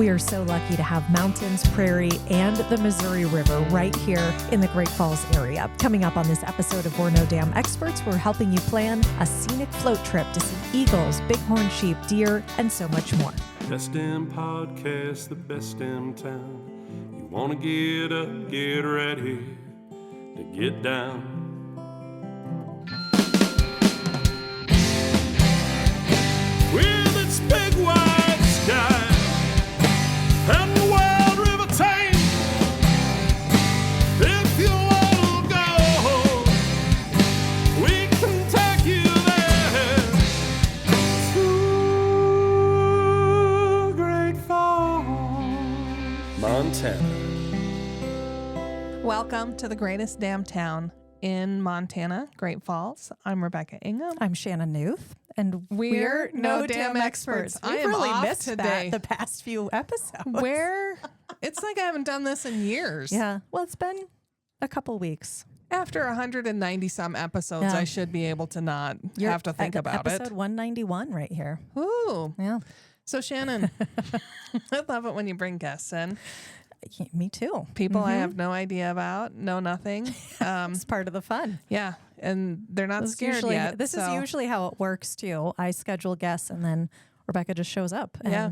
We are so lucky to have mountains, prairie, and the Missouri River right here in the Great Falls area. Coming up on this episode of We're No Damn Experts, we're helping you plan a scenic float trip to see eagles, bighorn sheep, deer, and so much more. Best damn podcast, the best damn town. You want to get up, get ready to get down. With its big wide sky and the wild river tame, if you want to go, we can take you there to Great Falls, Montana. Welcome to the greatest damn town in Montana, Great Falls. I'm Rebecca Ingham. I'm Shannon Newth, and We're No Damn Experts. I We've am really off missed today. that the past few episodes. It's like I haven't done this in years. Yeah, well, it's been a couple weeks. After 190 some episodes, Yeah. I should be able to not have to think about episode it. 191 right here. Ooh. Yeah, So Shannon, I love it when you bring guests in. me too. People I have no idea about, know nothing. It's part of the fun. Yeah, and they're not scared yet. This is so- usually how it works too. I schedule guests and then Rebecca just shows up. And Yeah.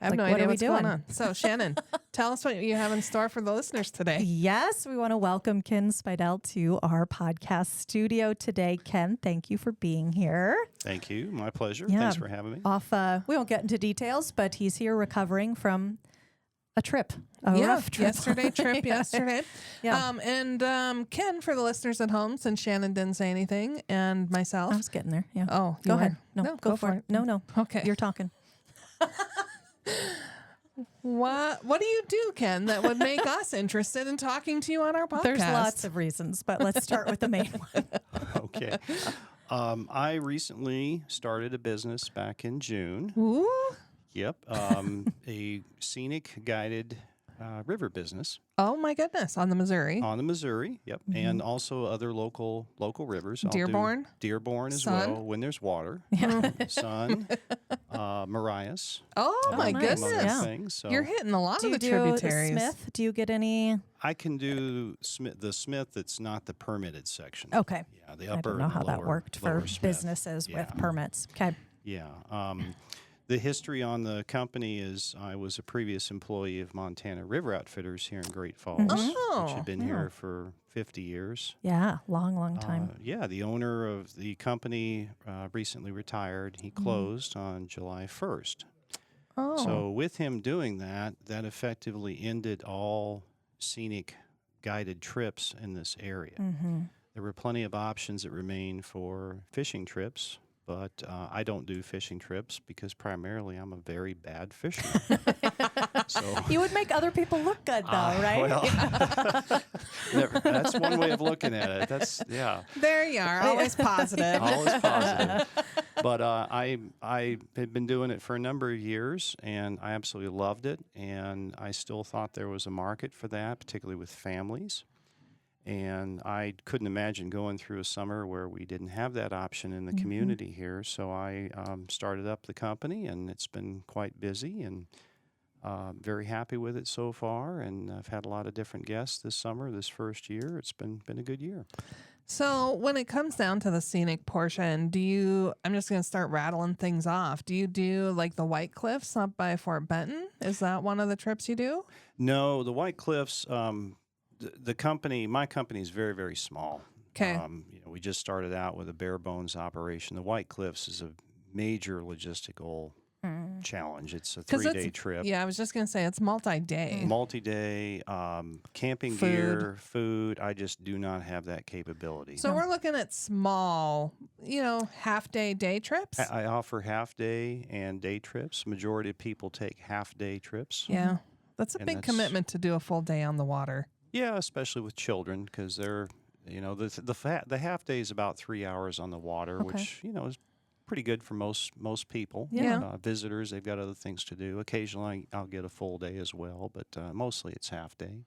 I have like, no what idea are we what's going doing? on. So Shannon, tell us what you have in store for the listeners today. Yes, we want to welcome Ken Speidel to our podcast studio today. Ken, thank you for being here. Thank you. My pleasure. Yeah. Thanks for having me. We won't get into details, but he's here recovering from a trip, a rough trip. yesterday. Yeah. Ken, for the listeners at home, since Shannon didn't say anything, and myself. I was getting there. Yeah. Oh, Go you ahead. were? No, go for it. No. Okay. You're talking. What do you do, Ken, that would make us interested in talking to you on our podcast? There's lots of reasons, but let's start with the main one. Okay. I recently started a business back in June. Ooh. Yep. A scenic guided river business Oh my goodness, on the Missouri. on the Missouri. Yep. And also other local rivers. I'll do Dearborn? Dearborn as Sun? well when there's water. Sun, Marias. Oh my nice. among other goodness. Yeah. things. So You're hitting a lot Do of you the do tributaries. Smith? Do you get any? I can do the Smith that's not the permitted section. Okay. Yeah, the I upper don't know and how the that lower- worked for lower Smith. businesses with Yeah. permits. Okay. Yeah. The history on the company is I was a previous employee of Montana River Outfitters here in Great Falls, Oh, which had been here for 50 years. Yeah, long time. Yeah, the owner of the company recently retired. He closed on July 1st. Oh. So with him doing that, that effectively ended all scenic guided trips in this area. There were plenty of options that remain for fishing trips, but I don't do fishing trips because primarily I'm a very bad fisherman. So You would make other people look good, though, right? Well, that's one way of looking at it. That's There you are, always positive. always positive. But I had been doing it for a number of years, and I absolutely loved it. And I still thought there was a market for that, particularly with families. And I couldn't imagine going through a summer where we didn't have that option in the community here. So I started up the company, and it's been quite busy, and very happy with it so far. And I've had a lot of different guests this summer, this first year. It's been a good year. So when it comes down to the scenic portion, I'm just going to start rattling things off. Do you do like the White Cliffs up by Fort Benton? Is that one of the trips you do? No, the White Cliffs, my company is very, very small. 'Kay. We just started out with a bare bones operation. The White Cliffs is a major logistical challenge. It's a 3-day trip. Yeah, I was just going to say it's multi-day. Multi-day, camping Food. gear, food. I just do not have that capability. So we're looking at small, half-day day trips. I offer half-day and day trips. Majority of people take half-day trips. Yeah, that's a And big that's- commitment to do a full day on the water. Yeah, especially with children, because they're, the half day is about 3 hours on the water, which is pretty good for most people. Yeah. Visitors, they've got other things to do. Occasionally, I'll get a full day as well, but mostly it's half day.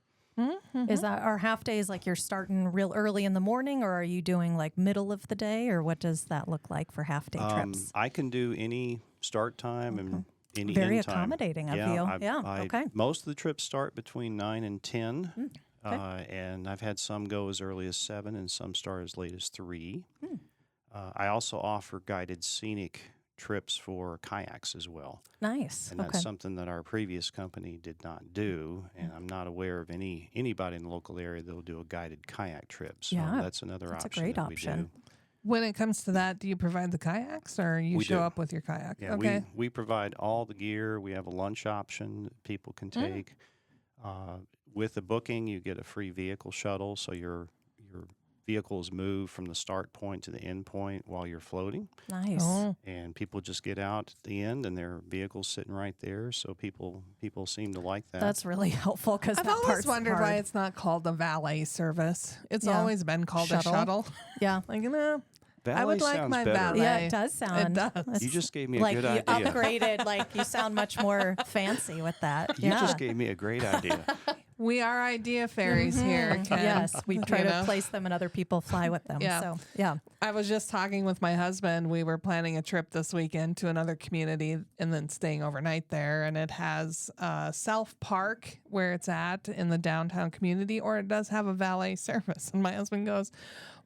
Is that our half days like you're starting real early in the morning, or are you doing like middle of the day, or what does that look like for half day trips? I can do any start time, and any Very end time. accommodating of you. Okay. Most of the trips start between 9 and 10, okay. and I've had some go as early as 7 and some start as late as 3. I also offer guided scenic trips for kayaks as well. Nice. And that's something that our previous company did not do, and I'm not aware of anybody in the local area that will do a guided kayak trip. So that's another that's option. a great that we option. do. When it comes to that, do you provide the kayaks or you We show do. up with your kayak? Yeah, Okay. we provide all the gear. We have a lunch option that people can take. With the booking, you get a free vehicle shuttle, so your vehicle is moved from the start point to the end point while you're floating. Nice. Oh, And people just get out at the end, and their vehicle's sitting right there. So people seem to like that. That's really helpful because I've that always part's wondered hard. why it's not called a valet service. It's Yeah. always been called Shuttle. a shuttle. Yeah. Like, no, I Valet would like sounds my better. valet. Yeah, it does sound. does. that's You just gave me a like good you idea. upgraded. Like you sound much more fancy with that. You yeah. just gave me a great idea. We are idea fairies here, Ken. Yes, we try You to know? place them and other people fly with them. Yeah. So yeah. I was just talking with my husband. We were planning a trip this weekend to another community and then staying overnight there. And it has a self-park where it's at in the downtown community, or it does have a valet service. And my husband goes,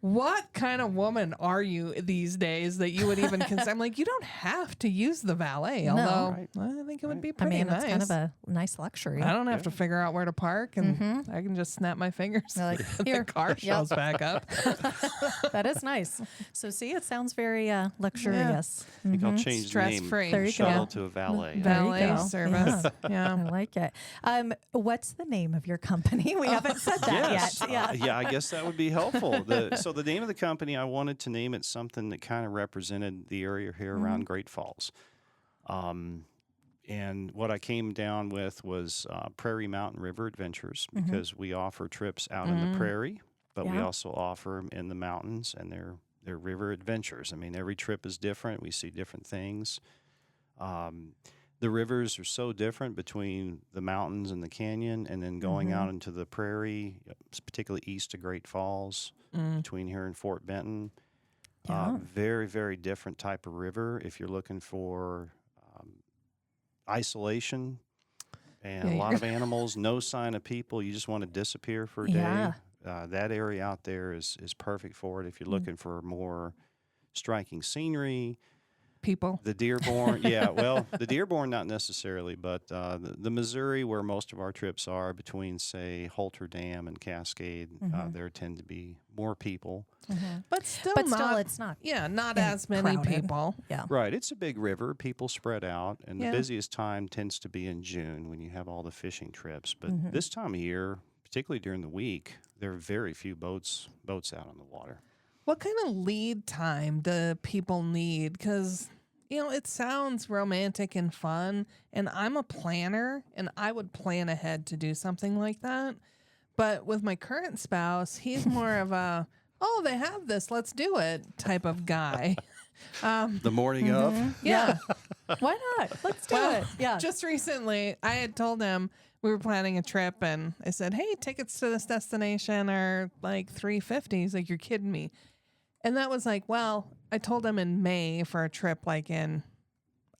what kind of woman are you these days that you would even consider? I'm like, you don't have to use the valet, although Right. I think it would be I pretty mean, nice. it's kind of a nice luxury. I don't have to figure out where to park, and I can just snap my fingers. You're like, and "Here." the car shows back up. That is nice. So see, it sounds very luxurious. I think I'll change the Stress-free. name There you shuttle go. to a valet. There you Valet go. service. I Yeah. like it. What's the name of your company? We haven't said that Yes. yet. Yeah. Yeah, I guess that would be helpful. So the name of the company, I wanted to name it something that kind of represented the area here around Great Falls. And what I came down with was Prairie Mountain River Adventures, because we offer trips out in the prairie, but we Yeah. also offer them in the mountains, and they're river adventures. I mean, every trip is different. We see different things. The rivers are so different between the mountains and the canyon, and then going out into the prairie, particularly east of Great Falls, between here and Fort Benton. Yeah. Very, very different type of river if you're looking for isolation and Yeah, a lot of animals, no sign of people. You just want to disappear for a Yeah. day. That area out there is perfect for it. If you're looking for more striking scenery, People. the Dearborn, yeah, well, the Dearborn not necessarily, but the Missouri, where most of our trips are, between, say, Holter Dam and Cascade, there tend to be more people. But still But not. still, it's not. Yeah, not in- as many crowded. people. Yeah. Right, it's a big river. People spread out, and Yeah. the busiest time tends to be in June when you have all the fishing trips. But this time of year, particularly during the week, there are very few boats out on the water. What kind of lead time do people need? Because, it sounds romantic and fun, and I'm a planner, and I would plan ahead to do something like that. But with my current spouse, he's more of a, oh, they have this, let's do it type of guy. The morning of? Yeah. Why not? Let's do Well, it. Yeah. Just recently, I had told him we were planning a trip, and I said, "Hey, tickets to this destination are like $350." He's like, "You're kidding me," and that was like, well, I told him in May for a trip, like in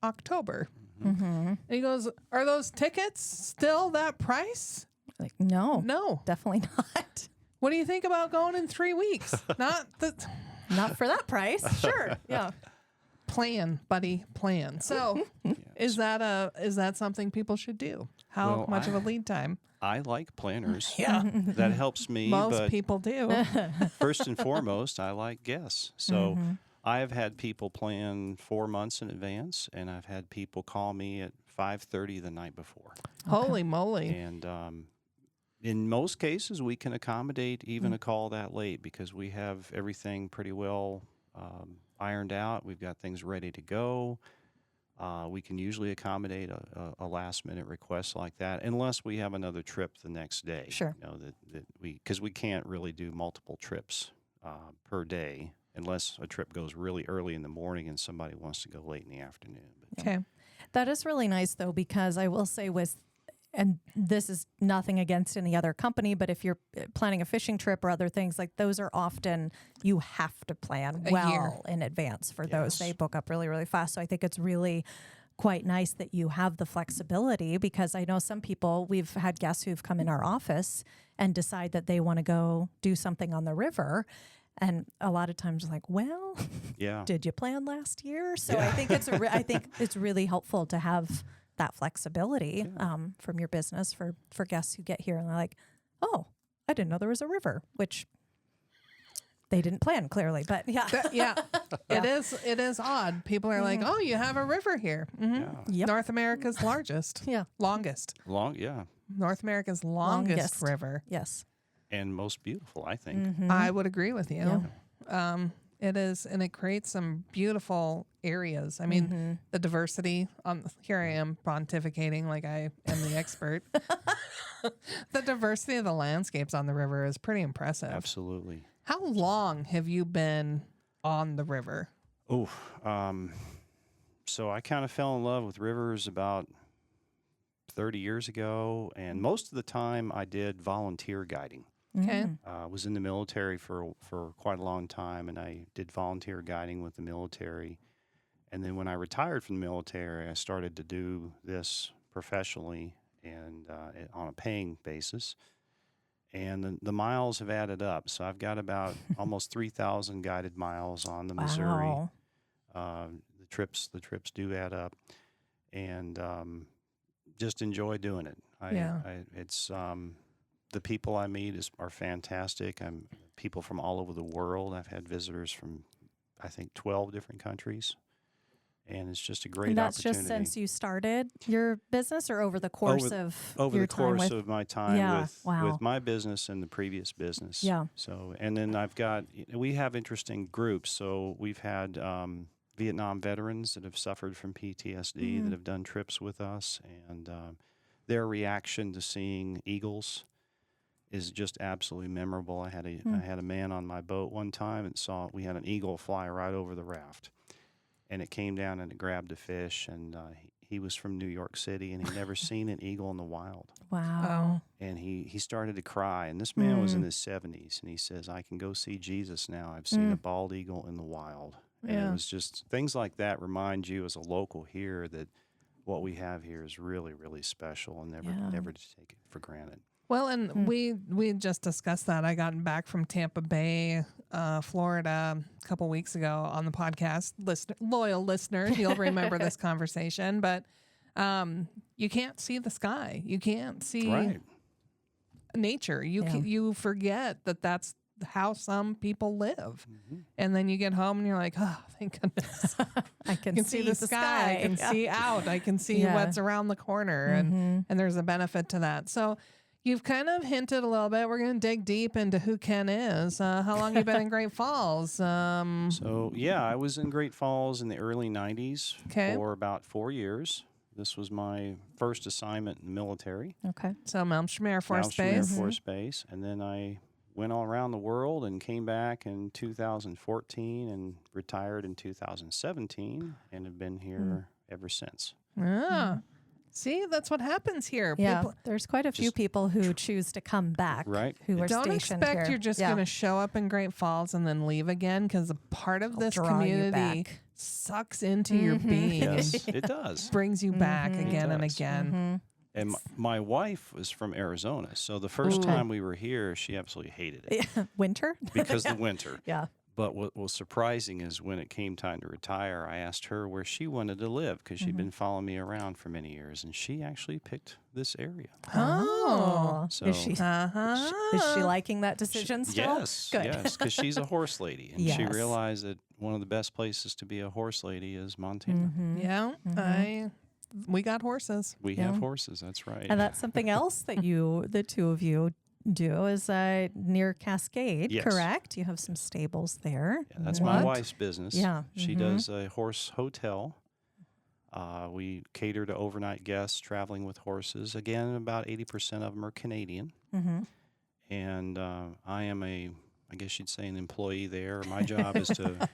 October, and he goes, "Are those tickets still that price?" Like, no, No. definitely not. What do you think about going in 3 weeks? Not the Not for that price. Sure. Yeah. plan, buddy, plan. So, is that something people should do? How Well, much of a lead time? I like planners. Yeah. That helps me, Most but people do. first and foremost, I like guests. So I have had people plan 4 months in advance, and I've had people call me at 5:30 the night before. Holy moly. And in most cases, we can accommodate even a call that late because we have everything pretty well ironed out. We've got things ready to go. We can usually accommodate a last-minute request like that, unless we have another trip the next day. Sure. Because we can't really do multiple trips per day unless a trip goes really early in the morning and somebody wants to go late in the afternoon. But Okay. That is really nice, though, because I will say and this is nothing against any other company, but if you're planning a fishing trip or other things, like those are often, you have to plan A year. well in advance for those. Yes. They book up really, really fast. So I think it's really quite nice that you have the flexibility, because I know some people, we've had guests who've come in our office and decide that they want to go do something on the river. And a lot of times like, well, Yeah. did you plan last year? So I think I think it's really helpful to have that flexibility from your business for guests who get here and they're like, oh, I didn't know there was a river, which they didn't plan clearly, but yeah. It is odd. People are like, oh, you have a river here. Yep. North America's largest. Longest. North America's longest river. Yes. And most beautiful, I think. I would agree with you. It is, and it creates some beautiful areas. I mean, the diversity here I am pontificating like I am the expert. The diversity of the landscapes on the river is pretty impressive. Absolutely. How long have you been on the river? Oh, so I kind of fell in love with rivers about 30 years ago, and most of the time I did volunteer guiding. Okay. I was in the military for quite a long time, and I did volunteer guiding with the military. And then when I retired from the military, I started to do this professionally and on a paying basis. And the miles have added up. So I've got about almost 3,000 guided miles on the Missouri. The trips do add up, and just enjoy doing it. It's the people I meet are fantastic. I'm people from all over the world. I've had visitors from, I think, 12 different countries. And it's just a great and that's opportunity. just since you started your business, or over the course of your time with... of my time with with my business and the previous business. Yeah. So, and then we have interesting groups. So we've had Vietnam veterans that have suffered from PTSD that have done trips with us, and their reaction to seeing eagles is just absolutely memorable. I had a man on my boat one time and we had an eagle fly right over the raft, and it came down and it grabbed a fish, and he was from New York City, and he'd never seen an eagle in the wild. Wow. And he started to cry, and this man was in his 70s, and he says, I can go see Jesus now. I've seen a bald eagle in the wild. And it was just things like that remind you as a local here that what we have here is really, really special, and never to take it for granted. Well, and we just discussed that. I got back from Tampa Bay, Florida, a couple weeks ago on the podcast. Loyal listeners, you'll remember this conversation. But you can't see the sky. You can't see nature. You forget that that's how some people live. And then you get home and you're like, oh, thank goodness. I can see the sky. I can see out. I can see what's around the corner. And there's a benefit to that. So you've kind of hinted a little bit. We're going to dig deep into who Ken is. How long have you been in Great Falls? So, I was in Great Falls in the early 90s for about 4 years. This was my first assignment in the military. Okay. So Malmstrom Air Force Base. Air Force Base. And then I went all around the world and came back in 2014 and retired in 2017 and have been here ever since. See, that's what happens here. Yeah, there's quite a few people who choose to come back, who are Don't stationed expect here. you're just going to show up in Great Falls and then leave again, because a part of this community sucks into your being. Yes, it does. Brings you back again and again. And my wife was from Arizona, so the first time we were here, she absolutely hated it. Winter? Because the winter. Yeah. But what was surprising is when it came time to retire, I asked her where she wanted to live, because she'd been following me around for many years, and she actually picked this area. Oh. So, is she liking that decision still? Yes. Good. Yes, because she's a horse lady, and she realized that one of the best places to be a horse lady is Montana. Yeah, we got horses. We have horses, that's right. And that's something else that the two of you do is near Cascade, correct? You have some stables there. Yeah, that's my wife's business. Yeah. She does a horse hotel. We cater to overnight guests traveling with horses. Again, about 80% of them are Canadian. And I am I guess you'd say an employee there. My job is to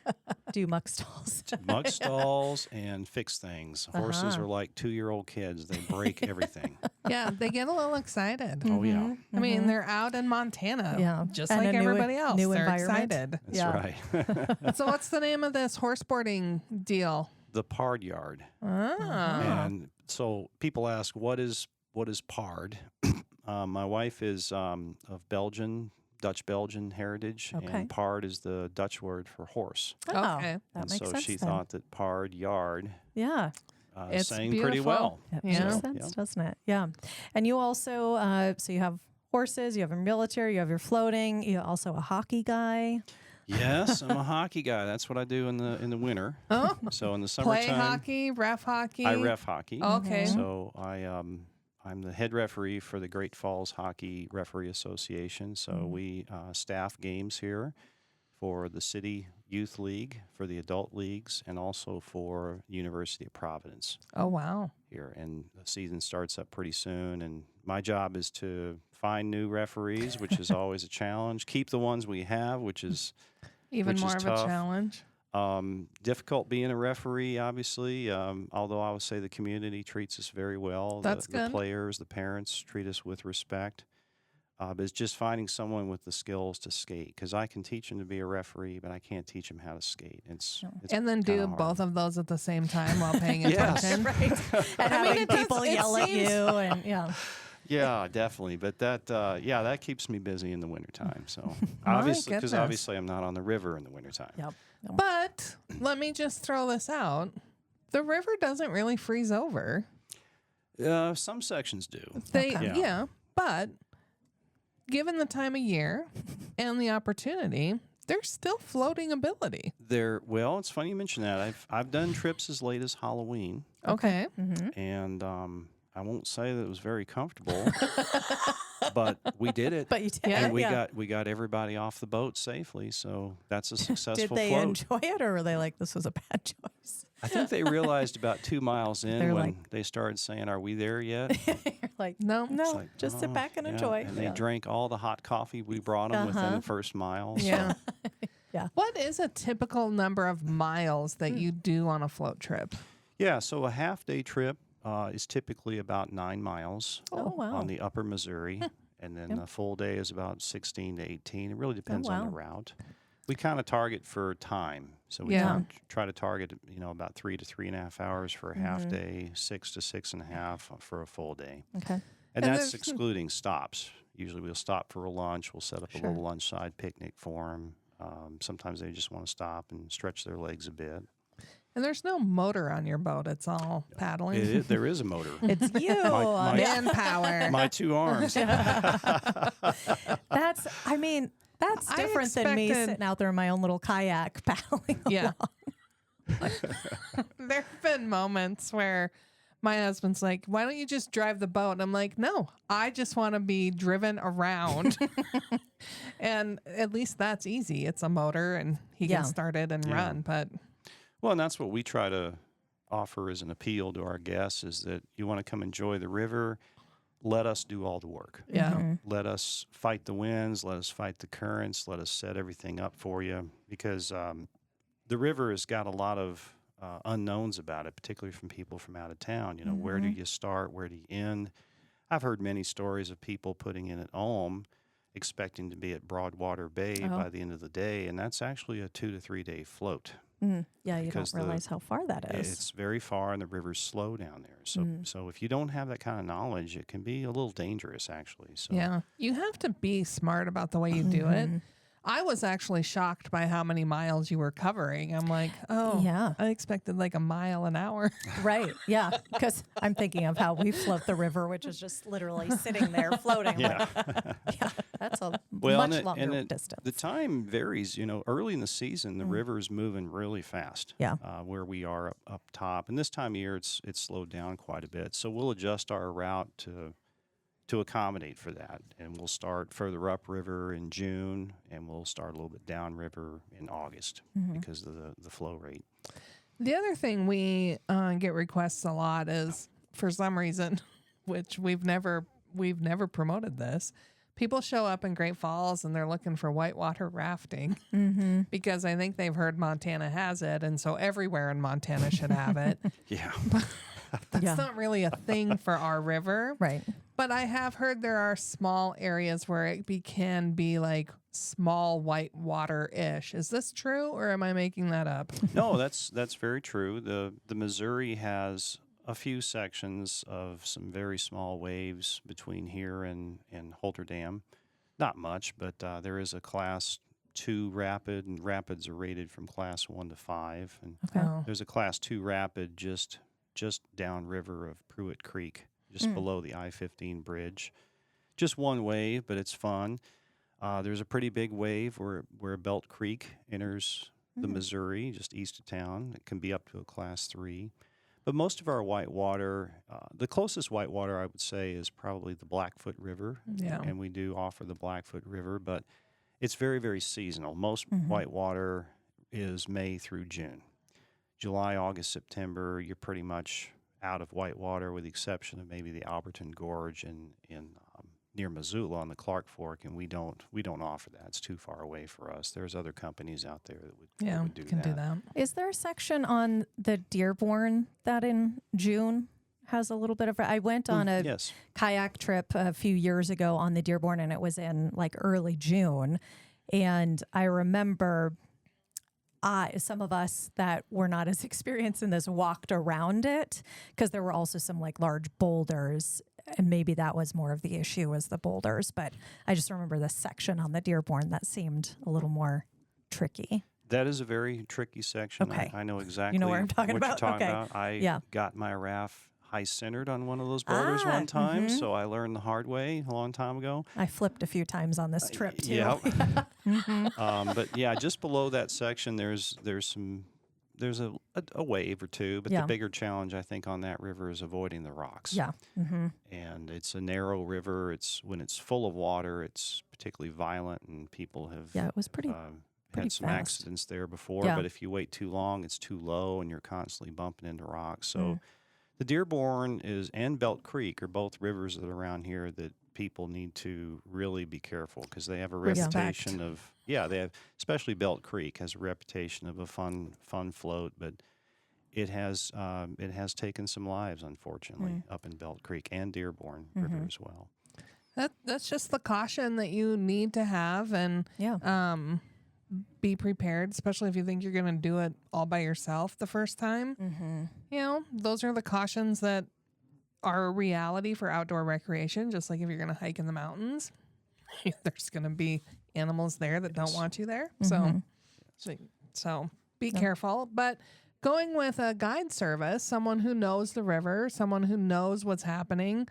do muck stalls. Muck stalls and fix things. Horses are like 2-year-old kids. They break everything. Yeah, they get a little excited. Oh, yeah. I mean, they're out in Montana, just and like everybody else. They're excited. That's right. So what's the name of this horse boarding deal? the pard yard. Ah. And so people ask, what is pard? My wife is of Dutch Belgian heritage, Okay. and pard is the Dutch word for horse. Oh, Okay. that And makes so sense. she then. thought that pard yard Yeah. It's sang pretty beautiful. well. That Yeah. makes sense, doesn't it? Yeah. And you also, so you have horses, you have your military, you have your floating, you're also a hockey guy. Yes, I'm a hockey guy. That's what I do in the winter. Oh, So in the play summertime, hockey, ref hockey. I ref hockey. Okay. So I'm the head referee for the Great Falls Hockey Referee Association. So we staff games here for the City Youth League, for the adult leagues, and also for University of Providence Oh, wow. here. And the season starts up pretty soon. And my job is to find new referees, which is always a challenge. Keep the ones we have, which is Even Which is more of tough. a challenge. difficult being a referee, obviously, although I would say the community treats us very well. That's the good. players, the parents treat us with respect. But it's just finding someone with the skills to skate, because I can teach them to be a referee, but I can't teach them how to skate. It's And then kinda do hard. both of those at the same time while paying Yes. attention. Right. And having it does- people it yell at seems- you. And yeah. Yeah, definitely. But that keeps me busy in the wintertime. So obviously, because goodness. obviously I'm not on the river in the wintertime. Yep. But let me just throw this out. The river doesn't really freeze over. Some sections do. They Okay. yeah, but given the time of year and the opportunity, there's still floating ability. Well, it's funny you mention that. I've done trips as late as Halloween, Okay. and I won't say that it was very comfortable, but we did it. But you did. Yeah. and we got everybody off the boat safely, so that's a Did successful they float. enjoy it, or were they like, this was a bad choice? I think they realized about 2 miles in They're when like- they started saying, "Are we there yet?" You're like, No. no, It's like, just sit "Oh, back and yeah." enjoy. And they Yeah. drank all the hot coffee we brought them within the first mile. so- Yeah. Yeah. What is a typical number of miles that you do on a float trip? Yeah, so a half-day trip is typically about 9 miles Oh, wow. on the upper Missouri, and then a full day is about 16 to 18. It really depends on the wow. route. We kind of target for time, so we Yeah. try to target about 3 to 3.5 hours for a half day, 6 to 6.5 for a full day, Okay. and And that's there's- excluding stops. Usually we'll stop for a lunch. We'll set up a little lunch-side picnic for them. Sometimes they just want to stop and stretch their legs a bit. And there's no motor on your boat. It's all paddling. There is a motor. It's you. my- Manpower. My 2 arms. That's I different than me expected- sitting out there in my own little kayak paddling. Yeah. There have been moments where my husband's like, why don't you just drive the boat? And I'm like, no, I just want to be driven around. And at least that's easy. It's a motor and he Yeah. can start it and Yeah. run. But Well, and that's what we try to offer as an appeal to our guests, is that you want to come enjoy the river, let us do all the work. yeah. Let us fight the winds, let us fight the currents, let us set everything up for you, because the river has got a lot of unknowns about it, particularly from people from out of town. Where do you start? Where do you end? I've heard many stories of people putting in at Ulm expecting to be at Broadwater Bay by the end of the day, and that's actually a 2 to 3 day float. Yeah, you Because don't realize how far that is. It's very far, and the river's slow down there. So if you don't have that kind of knowledge, it can be a little dangerous, actually. So Yeah. You have to be smart about the way you do it. I was actually shocked by how many miles you were covering. I'm like, oh, Yeah. I expected like a mile an hour. Right. Yeah. Because I'm thinking of how we float the river, which is just literally sitting there floating. yeah. Yeah. That's a Well, much longer distance. the time varies. Early in the season, the river's moving really fast. Yeah. Where we are up top, and this time of year, it's slowed down quite a bit. So we'll adjust our route to accommodate for that, and we'll start further upriver in June, and we'll start a little bit downriver in August because of the flow rate. The other thing we get requests a lot is, for some reason, which we've never promoted this, people show up in Great Falls and they're looking for whitewater rafting because I think they've heard Montana has it, and so everywhere in Montana should have it. Yeah. That's Yeah. not really a thing for our river. Right. But I have heard there are small areas where it can be like small white water-ish. Is this true, or am I making that up? No, that's very true. The Missouri has a few sections of some very small waves between here and Holter Dam. Not much, but there is a Class 2 rapid, and rapids are rated from Class 1 to 5. And Okay. Oh. there's a Class 2 rapid just downriver of Pruitt Creek, just below the I-15 bridge. Just one wave, but it's fun. There's a pretty big wave where Belt Creek enters the Missouri, just east of town. It can be up to a Class 3. But most of our whitewater, the closest whitewater I would say is probably the Blackfoot River. Yeah. And we do offer the Blackfoot River, but it's very, very seasonal. Most whitewater is May through June. July, August, September, you're pretty much out of whitewater with the exception of maybe the Alberton Gorge in near Missoula on the Clark Fork, and we don't offer that. It's too far away for us. There's other companies out there that would do can that. do that. Is there a section on the Dearborn that in June has a little bit of? I went on a Yes. kayak trip a few years ago on the Dearborn, and it was in like early June, and I remember some of us that were not as experienced in this walked around it because there were also some like large boulders, and maybe that was more of the issue was the boulders. But I just remember the section on the Dearborn that seemed a little more tricky. That is a very tricky section. Okay. I know exactly what I'm talking what about? you're talking Okay. about. I Yeah. got my raft high-centered on one of those boulders one time, so I learned the hard way a long time ago. I flipped a few times on this trip too. Yeah. But yeah, just below that section, there's a wave or two, but Yeah. the bigger challenge I think on that river is avoiding the rocks. Yeah. Mm-hmm. And it's a narrow river. When it's full of water, it's particularly violent, and people have Yeah, it was pretty had some fast. accidents there before. Yeah. But if you wait too long, it's too low, and you're constantly bumping into rocks. So the Dearborn and Belt Creek are both rivers that are around here that people need to really be careful because they have a Respect. reputation of they have, especially Belt Creek has a reputation of a fun float, but it has taken some lives, unfortunately, up in Belt Creek and Dearborn River as well. That's just the caution that you need to have, and be prepared, especially if you think you're going to do it all by yourself the first time. You know, those are the cautions that are a reality for outdoor recreation. Just like if you're going to hike in the mountains, there's going to be animals there that don't want you there. So be careful. But going with a guide service, someone who knows the river, someone who knows what's happening,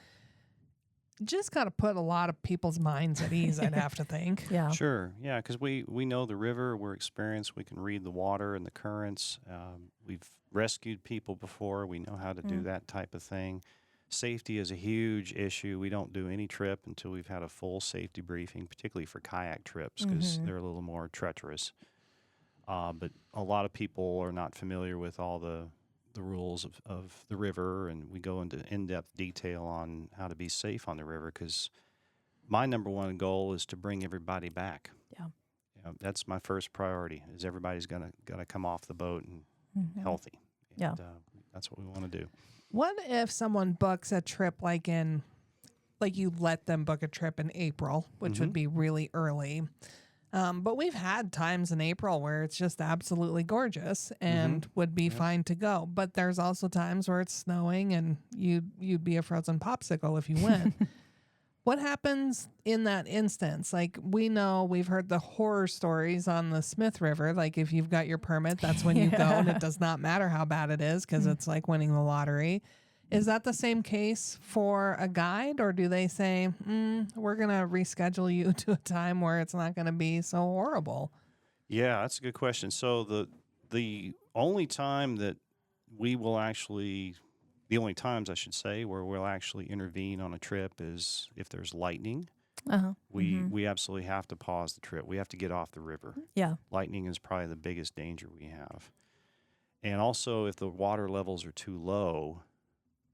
just got to put a lot of people's minds at ease, I'd have to think. Yeah. Sure, yeah, because we know the river, we're experienced, we can read the water and the currents. We've rescued people before, we know how to do that type of thing. Safety is a huge issue. We don't do any trip until we've had a full safety briefing, particularly for kayak trips because they're a little more treacherous. But a lot of people are not familiar with all the rules of the river, and we go into in-depth detail on how to be safe on the river because my number one goal is to bring everybody back. Yeah. That's my first priority is everybody's gonna come off the boat and healthy. Yeah. And, that's what we want to do. What if someone books a trip like you let them book a trip in April, which would be really early? But we've had times in April where it's just absolutely gorgeous and would be fine to go. But there's also times where it's snowing and you'd be a frozen popsicle if you went. What happens in that instance? Like we've heard the horror stories on the Smith River. Like if you've got your permit, that's when you go, and it does not matter how bad it is because it's like winning the lottery. Is that the same case for a guide, or do they say, we're going to reschedule you to a time where it's not going to be so horrible? Yeah, that's a good question. So the only time that we will actually, the only times I should say, where we'll actually intervene on a trip is if there's lightning. We absolutely have to pause the trip. We have to get off the river. Yeah. Lightning is probably the biggest danger we have. And also if the water levels are too low,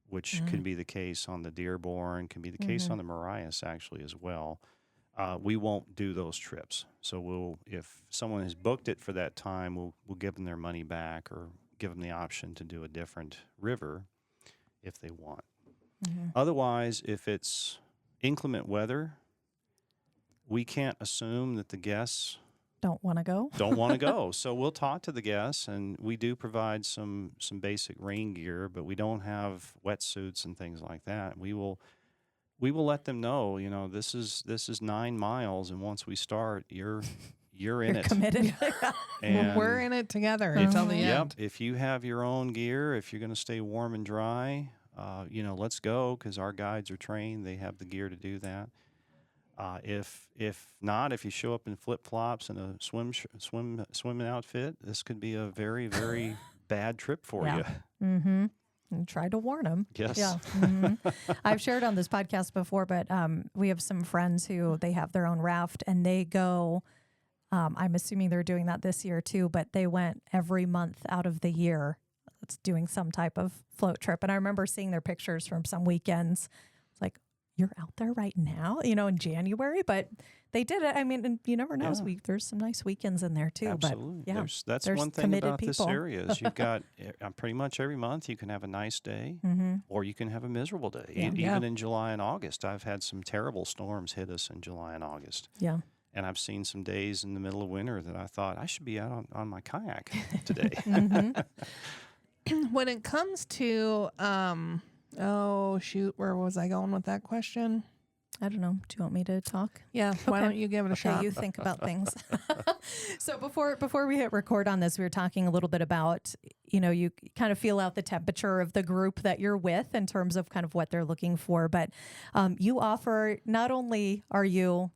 which can be the case on the Dearborn, can be the case on the Marias actually as well. We won't do those trips. So if someone has booked it for that time, we'll give them their money back or give them the option to do a different river if they want. Otherwise, if it's inclement weather, we can't assume that the guests Don't want to go? don't want to go. So we'll talk to the guests, and we do provide some basic rain gear, but we don't have wetsuits and things like that. We will let them know, this is 9 miles, and once we start, you're in it. Committed. And We're in it together until the end. if you have your own gear, if you're going to stay warm and dry, let's go, because our guides are trained. They have the gear to do that. If not, if you show up in flip flops and a swimming outfit, this could be a very, very bad trip for you. Mm-hmm. And try to warn them. Yes. Yeah. Mm-hmm. I've shared on this podcast before, but we have some friends who they have their own raft and they go. I'm assuming they're doing that this year too, but they went every month out of the year. It's doing some type of float trip, and I remember seeing their pictures from some weekends. It's like, you're out there right now, in January, but they did it. I mean, and you never know. Yeah. There's some nice weekends in there too. Absolutely. But yeah, That's there's one thing committed about this people. area is you've got pretty much every month you can have a nice day or you can have a miserable day. Yeah. Even in July and August, I've had some terrible storms hit us in July and August. Yeah. And I've seen some days in the middle of winter that I thought I should be out on my kayak today. When it comes to, where was I going with that question? I don't know. Do you want me to talk? Yeah, why don't you give it a Okay, shot? you think about things. So before we hit record on this, we were talking a little bit about, you kind of feel out the temperature of the group that you're with in terms of kind of what they're looking for. But you offer, not only are you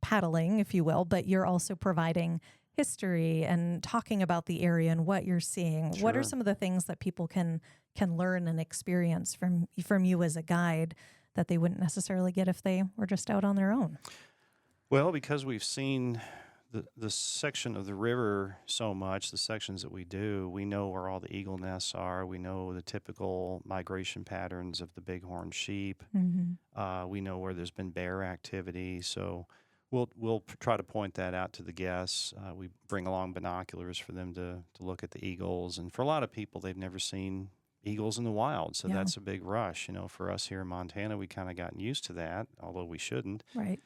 paddling, if you will, but you're also providing history and talking about the area and what you're seeing. Sure. What are some of the things that people can learn and experience from you as a guide that they wouldn't necessarily get if they were just out on their own? Well, because we've seen the section of the river so much, the sections that we do, we know where all the eagle nests are. We know the typical migration patterns of the bighorn sheep. We know where there's been bear activity. So we'll try to point that out to the guests. We bring along binoculars for them to look at the eagles. And for a lot of people, they've never seen eagles in the wild. So that's a big rush. For us here in Montana, we kind of gotten used to that, although we shouldn't. Right.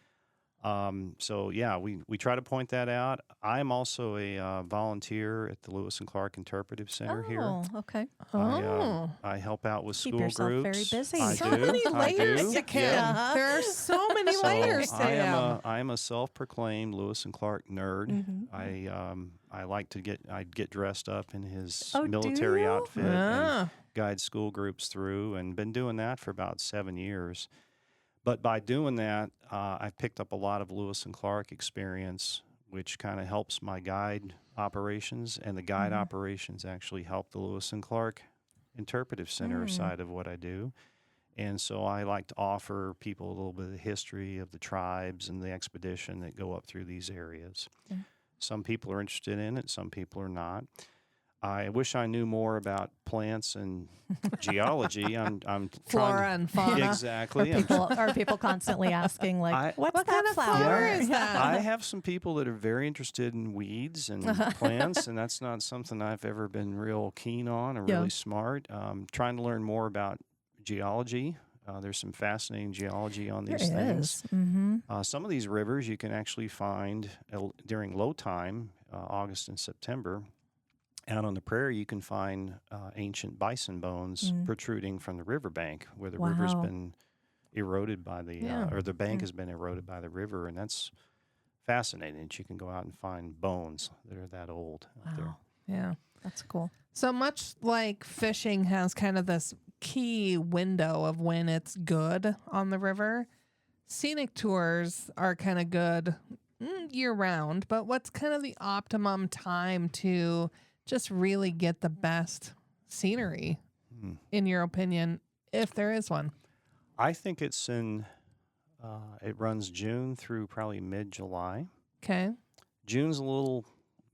We try to point that out. I'm also a volunteer at the Lewis and Clark Interpretive Center here. Oh, okay. I help out with Keep school yourself groups. very busy. I So do. many I layers do. you can. Yeah. There are so many So layers to them. I am a self-proclaimed Lewis and Clark nerd. I like to get dressed up in his Oh, do military you? outfit and guide school groups through, and been doing that for about 7 years. But by doing that, I've picked up a lot of Lewis and Clark experience, which kind of helps my guide operations, and the guide operations actually help the Lewis and Clark Interpretive Center side of what I do. And so I like to offer people a little bit of the history of the tribes and the expedition that go up through these areas. Some people are interested in it, some people are not. I wish I knew more about plants and geology. I'm Flora and fauna. Exactly. Are people constantly asking, like, what's what that kind of flower is that? I have some people that are very interested in weeds and plants, and that's not something I've ever been real keen on or really smart. Trying to learn more about geology. There's some fascinating geology on these things. Some of these rivers you can actually find during low time, August and September. Out on the prairie, you can find ancient bison bones protruding from the riverbank, where the river's been eroded by or the bank has been eroded by the river, and that's fascinating. That you can go out and find bones that are that old out there. Yeah. That's cool. So much like fishing has kind of this key window of when it's good on the river, scenic tours are kind of good year round, but what's kind of the optimum time to just really get the best scenery, in your opinion, if there is one? I think it runs June through probably mid-July. Okay. June's a little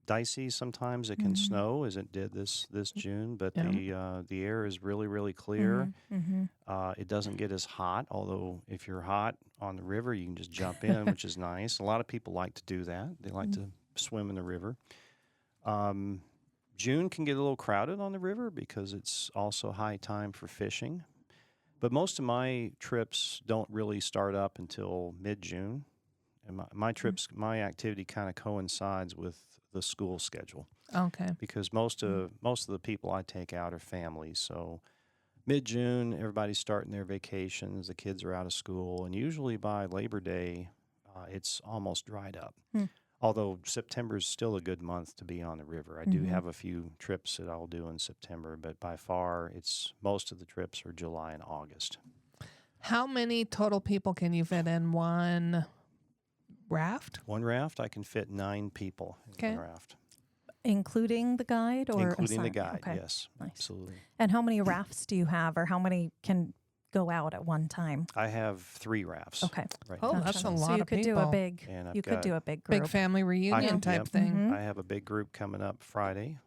dicey sometimes. It can snow, as it did this June, but the air is really, really clear. It doesn't get as hot, although if you're hot on the river, you can just jump in, which is nice. A lot of people like to do that. They like to swim in the river. June can get a little crowded on the river because it's also high time for fishing. But most of my trips don't really start up until mid-June. And my trips, my activity kind of coincides with the school schedule Okay. because most of the people I take out are families. So mid-June, everybody's starting their vacations. The kids are out of school, and usually by Labor Day, it's almost dried up. Although September is still a good month to be on the river. I do have a few trips that I'll do in September, but by far, most of the trips are July and August. How many total people can you fit in one raft? One raft, I can fit 9 people in one raft. Including the guide? Including the guide, okay. yes. Nice. Absolutely. And how many rafts do you have, or how many can go out at one time? I have 3 rafts. Okay. Right Oh, now. that's a lot so you of could people. do a big. And I've You could got- do a big group. Big family reunion type Yep. thing. I have a big group coming up Friday.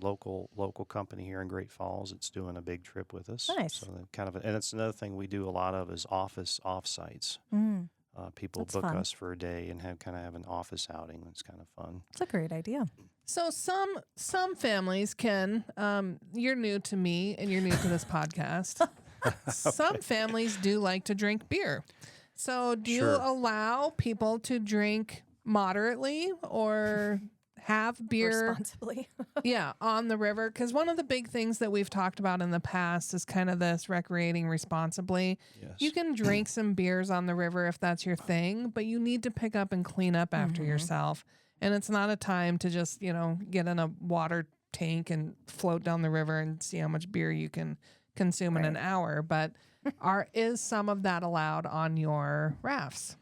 Local company here in Great Falls. It's doing a big trip with us. Nice. So and it's another thing we do a lot of is office offsites. People That's book fun. us for a day and have an office outing. It's kind of fun. It's a great idea. So some families can. You're new to me, and you're new to this podcast. Some families do like to drink beer. So do you Sure. allow people to drink moderately or have beer? Responsibly. Yeah, on the river. Because one of the big things that we've talked about in the past is kind of this recreating responsibly. Yes. You can drink some beers on the river if that's your thing, but you need to pick up and clean up after yourself. And it's not a time to just, get in a water tank and float down the river and see how much beer you can consume in an hour. But is some of that allowed on your rafts?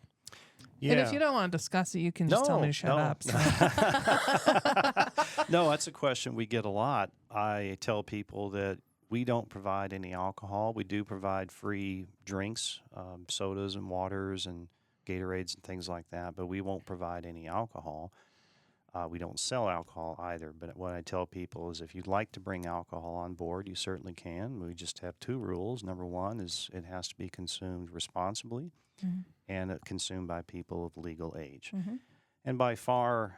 Yeah. And if you don't want to discuss it, you can just tell me to shut up. So. No, that's a question we get a lot. I tell people that we don't provide any alcohol. We do provide free drinks, sodas and waters and Gatorades and things like that, but we won't provide any alcohol. We don't sell alcohol either, but what I tell people is if you'd like to bring alcohol on board, you certainly can. We just have 2 rules. Number 1 is it has to be consumed responsibly and consumed by people of legal age. And by far,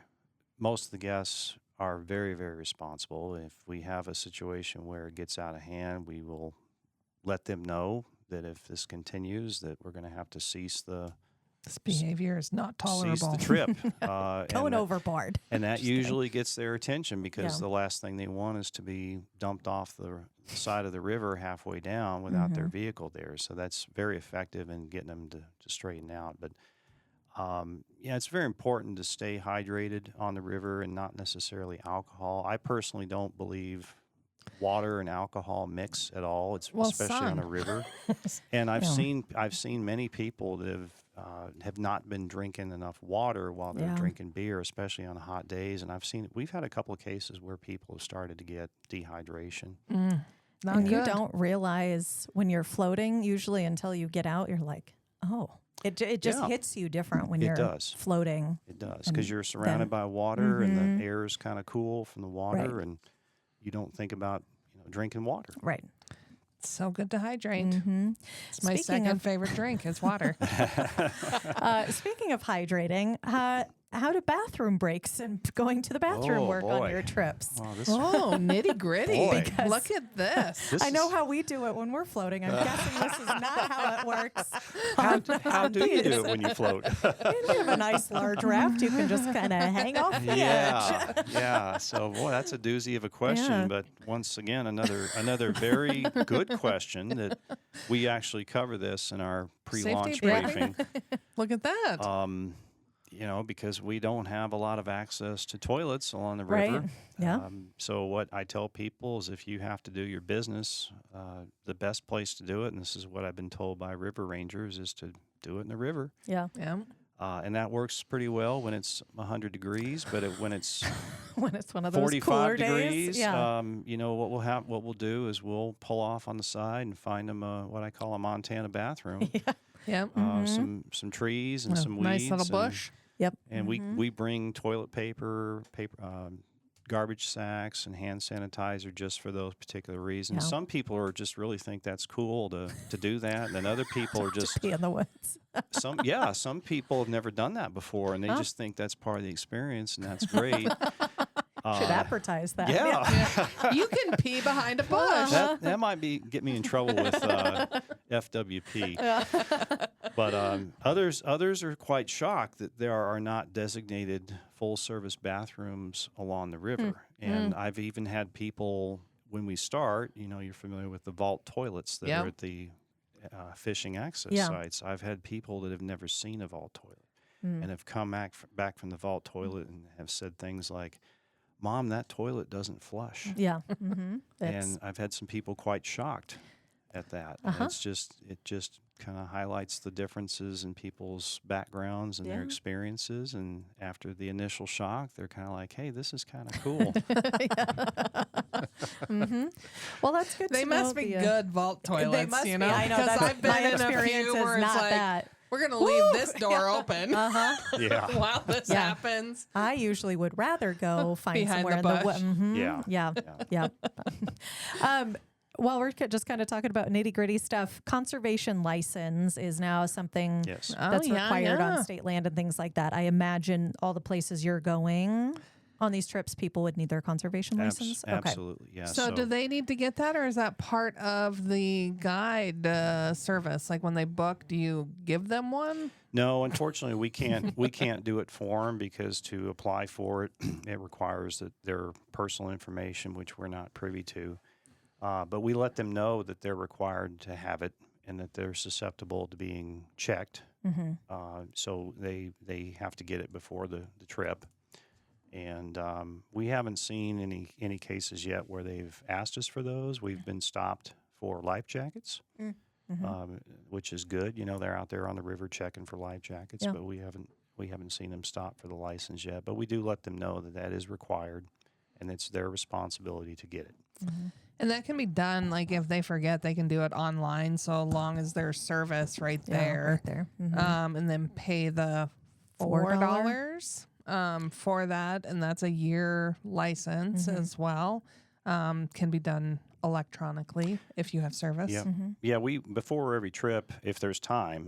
most of the guests are very, very responsible. If we have a situation where it gets out of hand, we will let them know that if this continues, that we're going to have to cease the This behavior is not tolerable. cease the trip. Going overboard. And that usually gets their attention because Yeah. the last thing they want is to be dumped off the side of the river halfway down without their vehicle there. So that's very effective in getting them to straighten out. But it's very important to stay hydrated on the river and not necessarily alcohol. I personally don't believe water and alcohol mix at all. It's especially on a river. And I've seen many people that have not been drinking enough water while they're drinking beer, especially on hot days. And we've had a couple of cases where people have started to get dehydration. Not And good. you don't realize when you're floating, usually until you get out, you're like, oh. It just hits you different when you're floating. It does, because you're surrounded by water and the air is kind of cool from the water, and you don't think about drinking water. Right. It's so good to hydrate. It's my Speaking second of- favorite drink is water. Speaking of hydrating, how do bathroom breaks and going to the bathroom work on your trips? Oh, this Oh, nitty gritty. Boy. Look at this. I know how we do it when we're floating. I'm guessing this is not how it works. How do you do it when you float? We have a nice large raft. You can just kind of hang off the edge. Yeah. So, boy, that's a doozy of a question. Yeah. But once again, another very good question that we actually cover this in our pre-launch Safety briefing. Look at that. Because we don't have a lot of access to toilets along the Right. river. Yeah. So what I tell people is if you have to do your business, the best place to do it, and this is what I've been told by river rangers, is to do it in the river. Yeah. yeah. And that works pretty well when it's 100 degrees, but when it's When it's one of those 45 cooler degrees, days. Yeah. what we'll do is we'll pull off on the side and find them what I call a Montana bathroom. Yeah. Some trees and some weeds. Nice little bush. Yep. And we bring toilet paper, garbage sacks, and hand sanitizer just for those particular reasons. Yeah. Some people are just really think that's cool to do that, and then other people are just Be in the woods. some people have never done that before, and they just think that's part of the experience, and that's great. Should advertise that. Yeah. You can pee behind a bush. That might get me in trouble with FWP. But others are quite shocked that there are not designated full-service bathrooms along the river. And I've even had people, when we start, you're familiar with the vault toilets that are at the fishing access sites. I've had people that have never seen a vault toilet and have come back from the vault toilet and have said things like, "Mom, that toilet doesn't flush." Yeah. Mm-hmm. And I've had some people quite shocked at that. And it just kind of highlights the differences in people's backgrounds and their experiences. And after the initial shock, they're kind of like, "Hey, this is kind of cool." Well, that's good. They must be good vault toilets, They must you be. know? I know Because that's I've been my in a experience few is where it's not like, that. we're going to leave this door open Yeah. while this happens. I usually would rather go find Behind somewhere the in the bush. Yeah. While we're just kind of talking about nitty gritty stuff, conservation license is now something Yes. that's required on state land and things like that. I imagine all the places you're going on these trips, people would need their conservation license. Absolutely. Yeah. So do they need to get that, or is that part of the guide service? Like when they book, do you give them one? No, unfortunately, we can't do it for them because to apply for it, it requires that their personal information, which we're not privy to. But we let them know that they're required to have it and that they're susceptible to being checked. So they have to get it before the trip. And we haven't seen any cases yet where they've asked us for those. We've been stopped for life jackets, which is good. They're out there on the river checking for life jackets, but we haven't seen them stop for the license yet. But we do let them know that is required, and it's their responsibility to get it. And that can be done, like if they forget, they can do it online, so long as there's service right there. And then pay the $4 for that, and that's a year license as well. Can be done electronically if you have service. Yeah, yeah. We before every trip, if there's time,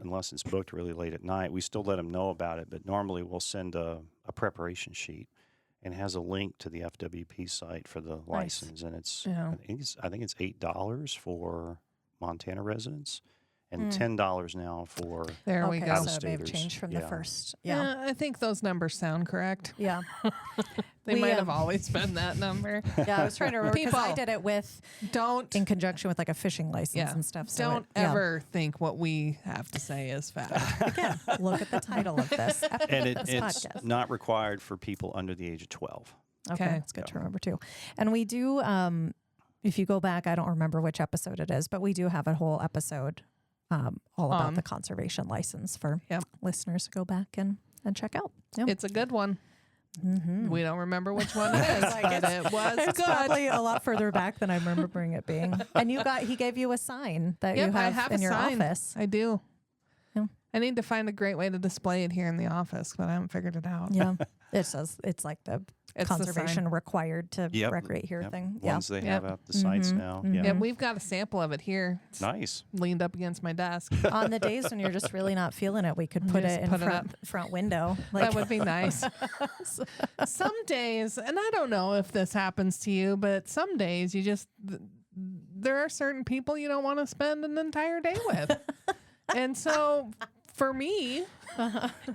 unless it's booked really late at night, we still let them know about it. But normally we'll send a preparation sheet and has a link to the FWP site for the license, and it's I think it's $8 for Montana residents. And $10 now for there we go. So they've changed from the first. Yeah, I think those numbers sound correct. Yeah. They might have always been that number. Yeah, I was trying to remember because I did it in conjunction with like a fishing license and stuff. So don't ever think what we have to say is fact. Again, look at the title of this. And it's podcast. Not required for people under the age of 12. Okay, that's good to remember too. And we do, if you go back, I don't remember which episode it is, but we do have a whole episode all about the conservation license for listeners to go back and check out. Yep. It's a good one. We don't remember which one it is, but it was it's good. Probably a lot further back than I'm remembering it being. And he gave you a sign that you have in your office. I do. Yeah. I need to find a great way to display it here in the office, but I haven't figured it out. Yeah, it says it's like it's conservation required to recreate here thing. Ones they have at the sites now. Yeah, we've got a sample of it here. It's nice. Leaned up against my desk. On the days when you're just really not feeling it, we could put it in front window. That would be nice. Some days, and I don't know if this happens to you, but some days there are certain people you don't want to spend an entire day with. And so for me,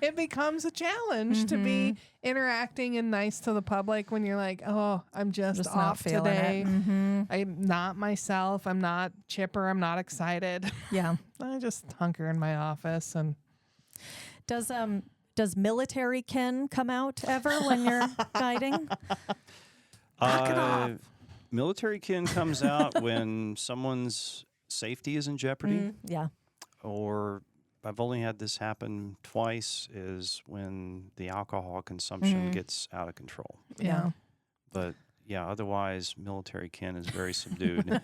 it becomes a challenge to be interacting and nice to the public when you're like, oh, I'm just off today. I'm not myself. I'm not chipper. I'm not excited. Yeah. I just hunker in my office. And does military kin come out ever when you're guiding? Knock it off. Military kin comes out when someone's safety is in jeopardy. Yeah. Or I've only had this happen twice, is when the alcohol consumption gets out of control. Yeah. But yeah, otherwise military kin is very subdued.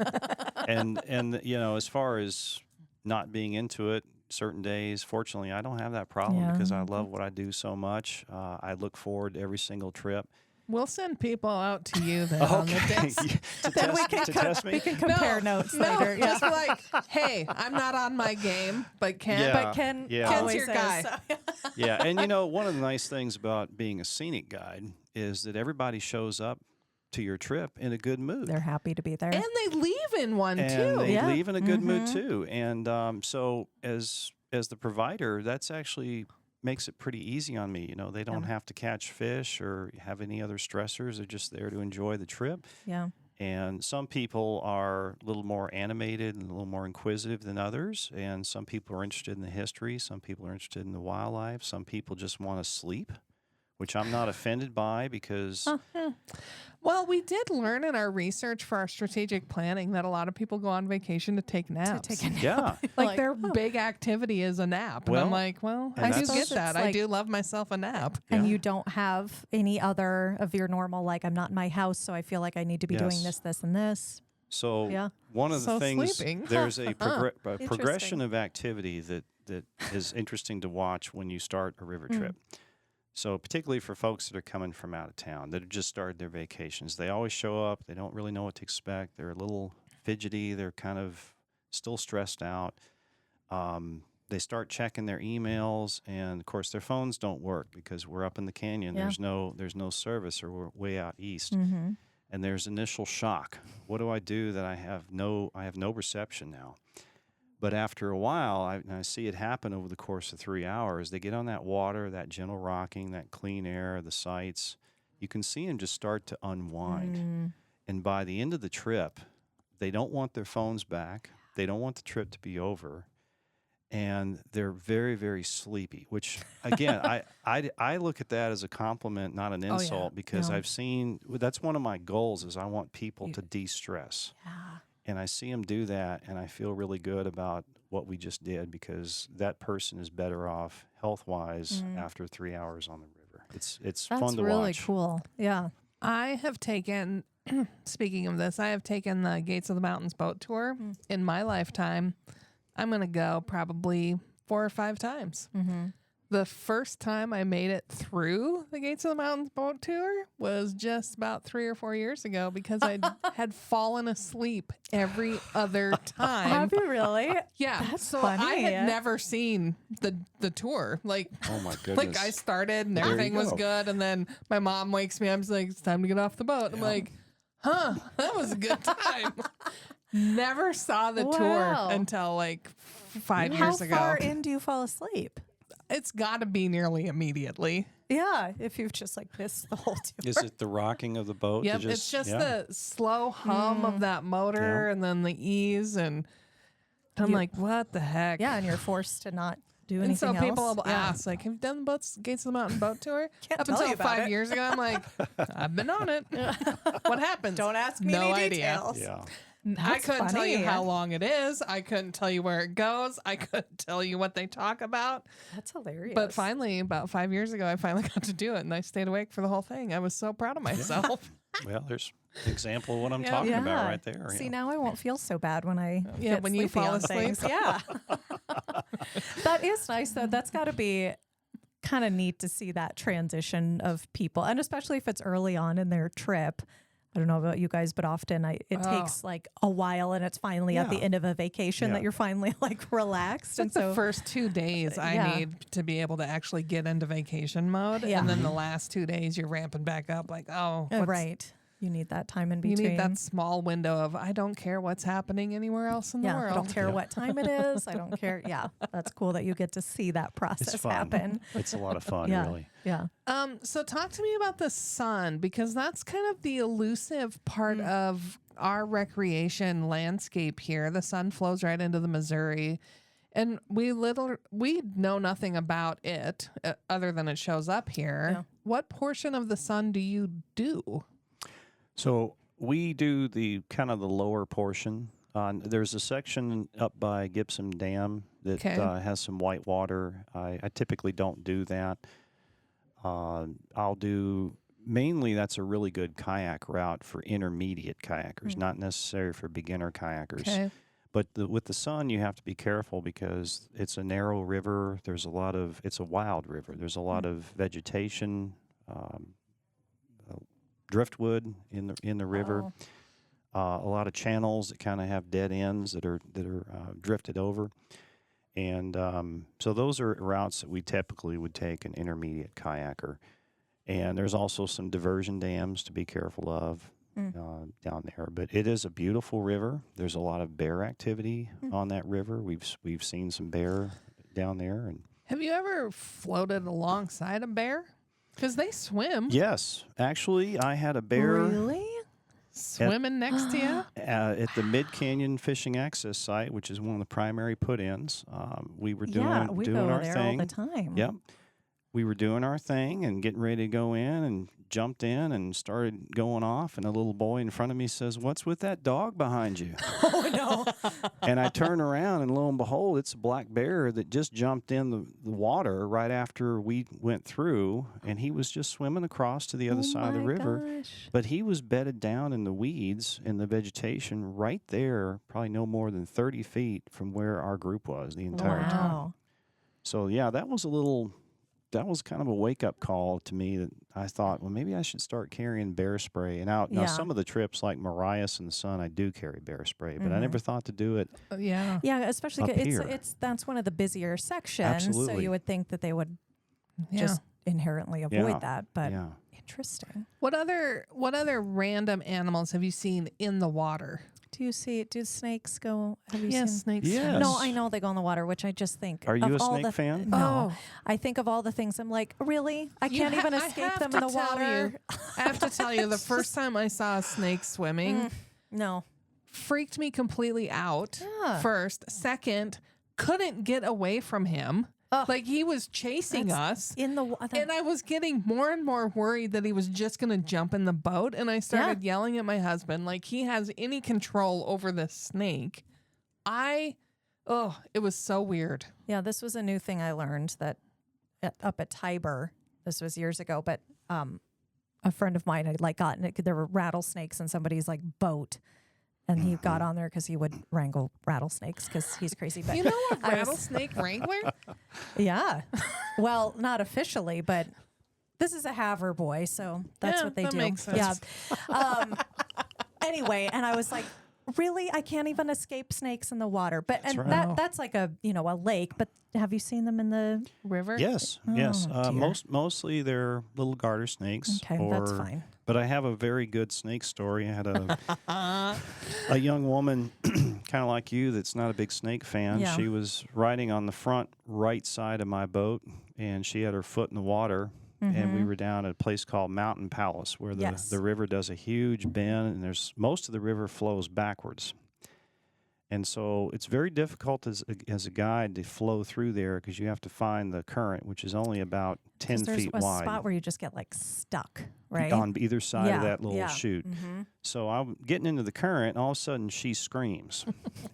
and as far as not being into it certain days, fortunately I don't have that problem because I love what I do so much. I look forward to every single trip. We'll send people out to you then on the desk. to test me? We can compare notes later. Just like, hey, I'm not on my game, but Ken. Yeah. But Ken Ken's your guy. Yeah, and one of the nice things about being a scenic guide is that everybody shows up to your trip in a good mood. They're happy to be there. And they leave in one, too. They leave in a good mood, too. And so as as the provider, that's actually makes it pretty easy on me. They don't have to catch fish or have any other stressors. They're just there to enjoy the trip. Yeah. And some people are a little more animated and a little more inquisitive than others. And some people are interested in the history. Some people are interested in the wildlife. Some people just want to sleep, which I'm not offended by because... Well, we did learn in our research for our strategic planning that a lot of people go on vacation to take naps. Yeah. Like their big activity is a nap. And I'm like, well, I do get that. I do love myself a nap. And you don't have any other of your normal, like, I'm not in my house, so I feel like I need to be doing this, this, and this. So one of the things, there's a progression of activity that is interesting to watch when you start a river trip. So particularly for folks that are coming from out of town, that have just started their vacations, they always show up. They don't really know what to expect. They're a little fidgety. They're kind of still stressed out. They start checking their emails, and of course their phones don't work because we're up in the canyon. Yeah. There's no service, or we're way out east. Mm-hmm. And there's initial shock. What do I do that I have no reception now? But after a while, I see it happen over the course of 3 hours. They get on that water, that gentle rocking, that clean air, the sights. You can see them just start to unwind. And by the end of the trip, they don't want their phones back. They don't want the trip to be over. And they're very, very sleepy, which, again, I look at that as a compliment, not an insult, because I've seen, that's one of my goals is I want people to de-stress. Yeah. And I see them do that, and I feel really good about what we just did because that person is better off health-wise after 3 hours on the river. It's fun to watch. That's really cool. Yeah. I have taken, speaking of this, I have taken the Gates of the Mountains boat tour in my lifetime. I'm going to go probably 4 or 5 times. Mm-hmm. The first time I made it through the Gates of the Mountains boat tour was just about 3 or 4 years ago because I had fallen asleep every other time. Have you really? Yeah. That's so funny. I had never seen the tour. Like, oh my goodness. Like I started and everything was good, and then my mom wakes me up and is like, it's time to get off the boat. I'm like, huh, that was a good time. Never saw the tour until like 5 years ago. How far in do you fall asleep? It's got to be nearly immediately. Yeah, if you've just like missed the whole tour. Is it the rocking of the boat? Yep, it's just the slow hum of that motor and then the ease. And I'm like, what the heck? Yeah, and you're forced to not do anything else. And so else. people will ask, like, have you done the Gates of the Mountain boat tour? Can't Up tell until you about 5 it. years ago, I'm like, I've been on it. What happens? Don't ask me no any idea. details. Yeah. I couldn't tell you how long it is. I couldn't tell you where it goes. I couldn't tell you what they talk about. That's hilarious. But finally, about 5 years ago, I finally got to do it, and I stayed awake for the whole thing. I was so proud of myself. Well, there's an example of what I'm talking about right there. See, now I won't feel so bad when I get when you sleepy fall on asleep. things. Yeah. That is nice, though. That's got to be kind of neat to see that transition of people, and especially if it's early on in their trip. I don't know about you guys, but often it takes like a while, and it's finally at the end of a vacation that you're finally like relaxed. And so the first 2 days I need to be able to actually get into vacation mode. Yeah. And then the last 2 days you're ramping back up like, right. You need that time in between. You need that small window of, I don't care what's happening anywhere else in the world. I don't care what time it is. I don't care. Yeah. That's cool that you get to see that process happen. It's a lot of fun, really. Yeah. So talk to me about the sun, because that's kind of the elusive part of our recreation landscape here. The sun flows right into the Missouri, and we know nothing about it other than it shows up here. Yeah. What portion of the sun do you do? So we do the kind of the lower portion. There's a section up by Gibson Dam that has some white water. I typically don't do that. I'll do mainly, that's a really good kayak route for intermediate kayakers, not necessary for beginner kayakers. Okay. But with the sun, you have to be careful because it's a narrow river. It's a wild river. There's a lot of vegetation, driftwood in the river, a lot of channels that kind of have dead ends that are drifted over, and so those are routes that we typically would take an intermediate kayaker. And there's also some diversion dams to be careful of down there. But it is a beautiful river. There's a lot of bear activity on that river. We've seen some bear down there. And Have you ever floated alongside a bear? Because they swim. yes, actually, I had a bear Really? Swimming next to you? at the Mid Canyon Fishing Access Site, which is one of the primary put-ins. We were doing Yeah, we doing go our there thing. all the time. Yep. We were doing our thing and getting ready to go in and jumped in and started going off. And a little boy in front of me says, "What's with that dog behind you?" Oh, no. And I turn around and lo and behold, it's a black bear that just jumped in the water right after we went through. And he was just swimming across to the other side of the river. Gosh. But he was bedded down in the weeds, in the vegetation, right there, probably no more than 30 feet from where our group was the entire time. Wow. So, yeah, that was kind of a wake-up call to me that I thought, well, maybe I should start carrying bear spray. And now Yeah. some of the trips, like Marias and the Sun, I do carry bear spray, but I never thought to do it. Yeah. Yeah, especially Up 'cause here. that's one of the busier sections. So Absolutely. you would think that they would Yeah. just inherently avoid Yeah. that. But Yeah. interesting. What other random animals have you seen in the water? Do snakes go? Have you Yes, seen? snakes. Yes. No, I know they go in the water, which I just think. Are you of a all snake the, fan? No. Oh. I think of all the things. I'm like, really? I You can't even I escape have them to in the tell water. you- I have to tell you, the first time I saw a snake swimming No. freaked me completely out. Yeah. First. Second, couldn't get away from him. Ugh. Like he was chasing us. In the water. And I was getting more and more worried that he was just going to jump in the boat. And I started yelling at my husband like he has any control over this snake. It was so weird. Yeah, this was a new thing I learned that up at Tiber. This was years ago, but a friend of mine had there were rattlesnakes in somebody's like boat, and he got on there because he would wrangle rattlesnakes because he's crazy. But You know a I was- rattlesnake wrangler? yeah, well, not officially, but this is a Haver boy, so that's Yeah, what they that do. makes sense. Yeah. Anyway, and I was like, really, I can't even escape snakes in the water. But right. that's like a lake. But have you seen them in the? River? Yes, yes. Oh, dear. Mostly they're little garter snakes. Okay, that's fine. But I have a very good snake story. I had a young woman, kind of like you, that's not a big snake fan. Yeah. She was riding on the front right side of my boat, and she had her foot in the water. And we were down at a place called Mountain Palace, where Yes. the river does a huge bend, and most of the river flows backwards. And so it's very difficult as a guide to flow through there because you have to find the current, which is only about 10 There's feet a wide spot where you just get like stuck, right? on either side Yeah, of that little yeah. chute. So I'm getting into the current, and all of a sudden she screams.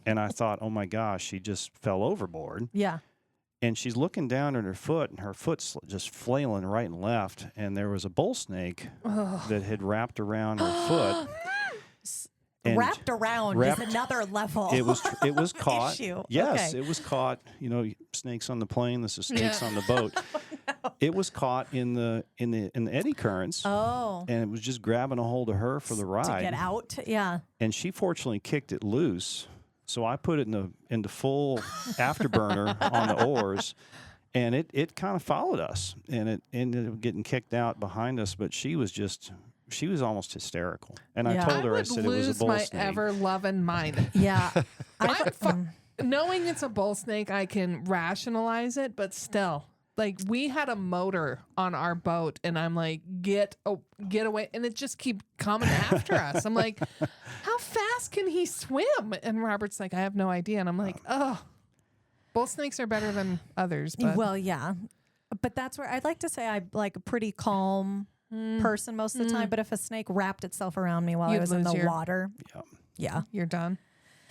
And I thought, oh my gosh, she just fell overboard. Yeah. And she's looking down at her foot, and her foot's just flailing right and left. And there was a bull snake that had wrapped around her foot. And Wrapped around wrapped- is another level. It was caught. Issue. Yes, Okay. it was caught. You know, snakes on the plane. This is snakes Yeah. on the boat. It was caught in the eddy currents. Oh, And it was just grabbing a hold of her for the ride. to get out. Yeah. And she fortunately kicked it loose. So I put it into full afterburner on the oars, and it kind of followed us, and it ended up getting kicked out behind us. But she was almost hysterical. And Yeah. I told her, I would said it was a lose bull my snake. ever loving mind. Yeah. Knowing it's a bull snake, I can rationalize it, but still, like we had a motor on our boat, and I'm like, get away, and it just keep coming after us. I'm like, how fast can he swim? And Robert's like, I have no idea, and I'm like, oh, bull snakes are better than others. But Well, yeah. But that's where I'd like to say I'm like a pretty calm person most of the time. But if a snake wrapped itself around me while I You'd was in lose the your- water, yeah. you're done.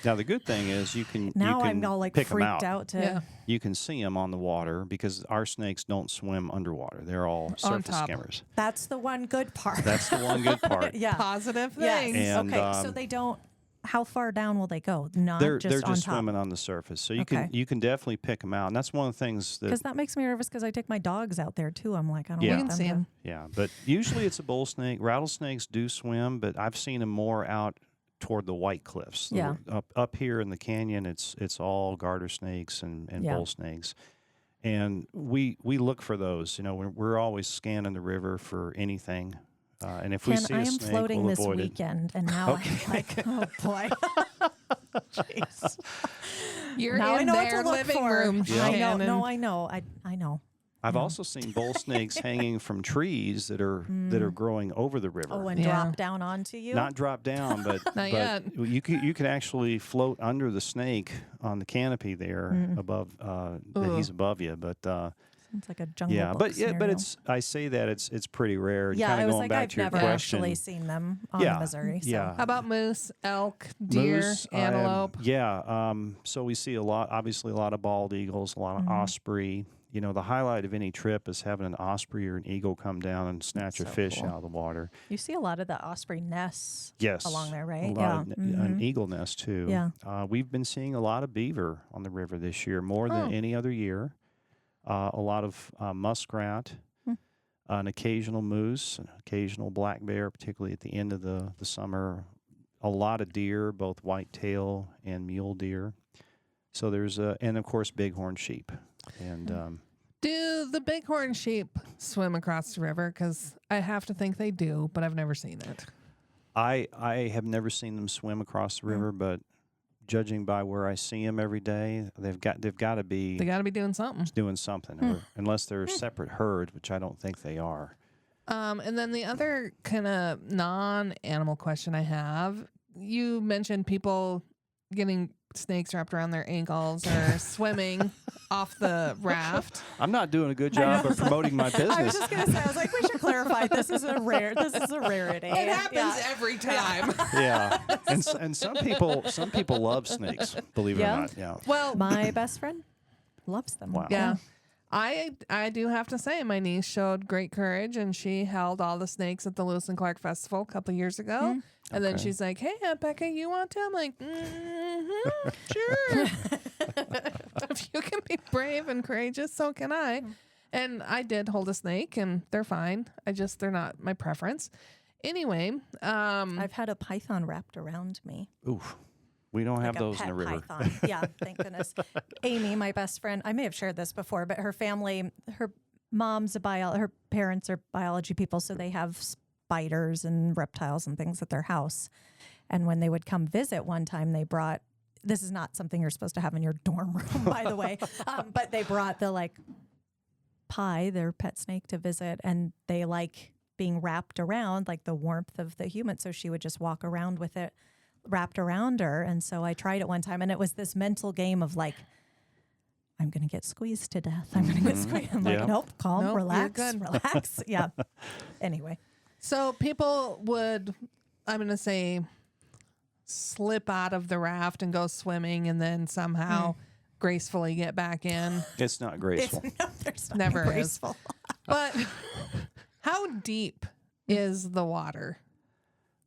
Now the good thing is you can I'm all like pick them freaked out. out to. Yeah. You can see them on the water because our snakes don't swim underwater. They're all surface top. skimmers. That's the one good part. That's the one good part. yeah. Positive Yes. things. And, okay. So they don't. How far down will they go? Not They're just they're on just top. swimming on the surface, so you Okay. can definitely pick them out. And that's one of the things that Because that makes me nervous because I take my dogs out there too. I'm like, I don't Yeah. want You can them see to- 'em. Yeah, but usually it's a bull snake. Rattlesnakes do swim, but I've seen them more out toward the White Cliffs. Yeah. Up here in the canyon, it's all garter snakes and Yeah. bull snakes. And we look for those. You know, we're always scanning the river for anything. And if we see I a am snake, floating we'll this avoid it. weekend, and now I'm like, oh boy. Jeez. You're Now I in know what their to look living for. room, I know. Shannon. No, I know. I know. I've also seen bull snakes hanging from trees that are growing over the river. Oh, and Yeah. drop down onto you? Not drop down, but Not yet. you can actually float under the snake on the canopy there above that he's above you. But Sounds like a jungle yeah, book but scenario. I say that it's pretty rare. And Yeah, kind I of was going like, back I've to your never question. actually seen them on the Missouri. So. Yeah. How about moose, elk, deer, Moose, antelope? So we see obviously a lot of bald eagles, a lot of osprey. You know, the highlight of any trip is having an osprey or an eagle come down and snatch a fish cool. out of the water. You see a lot of the osprey nests Yes. along there, right? A lot of an eagle nest, too. Yeah. We've been seeing a lot of beaver on the river this year, more than any other year. A lot of muskrat, an occasional moose, an occasional black bear, particularly at the end of the summer. A lot of deer, both whitetail and mule deer. So there's and of course bighorn sheep. And Do the bighorn sheep swim across the river? Because I have to think they do, but I've never seen it. I have never seen them swim across the river, but judging by where I see them every day, they've got to be They got to be doing something. doing something, or, unless they're separate herds, which I don't think they are. And then the other kind of non-animal question I have, you mentioned people getting snakes wrapped around their ankles or swimming off the raft. I'm not doing a good job of promoting my I was business. just gonna say, I was like, we should clarify. This is a rarity. It happens every time. Yeah, and some people love snakes. Believe it or not. Yeah. Well, My best friend loves them. Wow. yeah. I do have to say, my niece showed great courage, and she held all the snakes at the Lewis and Clark Festival a couple years ago. And then Okay. she's like, "Hey, Aunt Becca, you want to?" I'm like, "Sure." If you can be brave and courageous, so can I. And I did hold a snake, and they're fine. They're not my preference. Anyway, I've had a python wrapped around me. Oof. We don't have Like a those in the pet river. python. Yeah, thank goodness. Amy, my best friend, I may have shared this before, but her family, her her parents are biology people, so they have spiders and reptiles and things at their house. And when they would come visit one time, they brought, this is not something you're supposed to have in your dorm room, by the way, but they brought the pie, their pet snake, to visit, and they like being wrapped around, like the warmth of the human. So she would just walk around with it wrapped around her. And so I tried it one time, and it was this mental game of like, I'm going to get squeezed to death. I'm going to get squeezed. I'm like, Yeah. nope, calm, Nope, you're relax, good. relax. Yeah. Anyway. so people would, I'm going to say, slip out of the raft and go swimming, and then somehow gracefully get back in. It's not graceful. No, there's nothing Never is. graceful. But how deep is the water?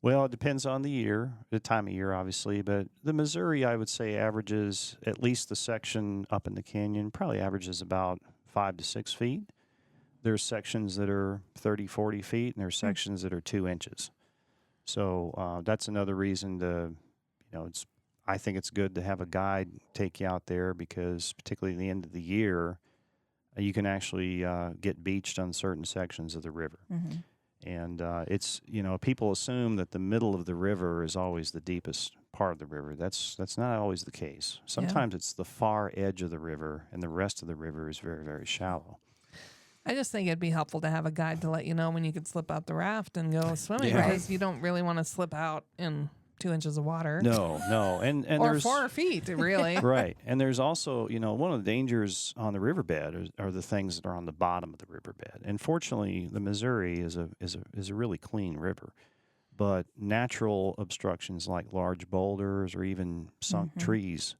Well, it depends on the time of year, obviously. But the Missouri, I would say, averages, at least the section up in the canyon, probably averages about 5 to 6 feet. There's sections that are 30, 40 feet, and there's sections that are 2 inches. So that's another reason I think it's good to have a guide take you out there, because particularly at the end of the year, you can actually get beached on certain sections of the river. Mm-hmm. And it's, people assume that the middle of the river is always the deepest part of the river. That's not always the case. Sometimes it's the far edge of the river, and the rest of the river is very, very shallow. I just think it'd be helpful to have a guide to let you know when you could slip out the raft and go swimming, Yeah. because you don't really want to slip out in 2 inches of water. No. And or there's 4 feet, really. right. And there's also, one of the dangers on the riverbed are the things that are on the bottom of the riverbed. And fortunately, the Missouri is a really clean river. But natural obstructions like large boulders or even sunk trees,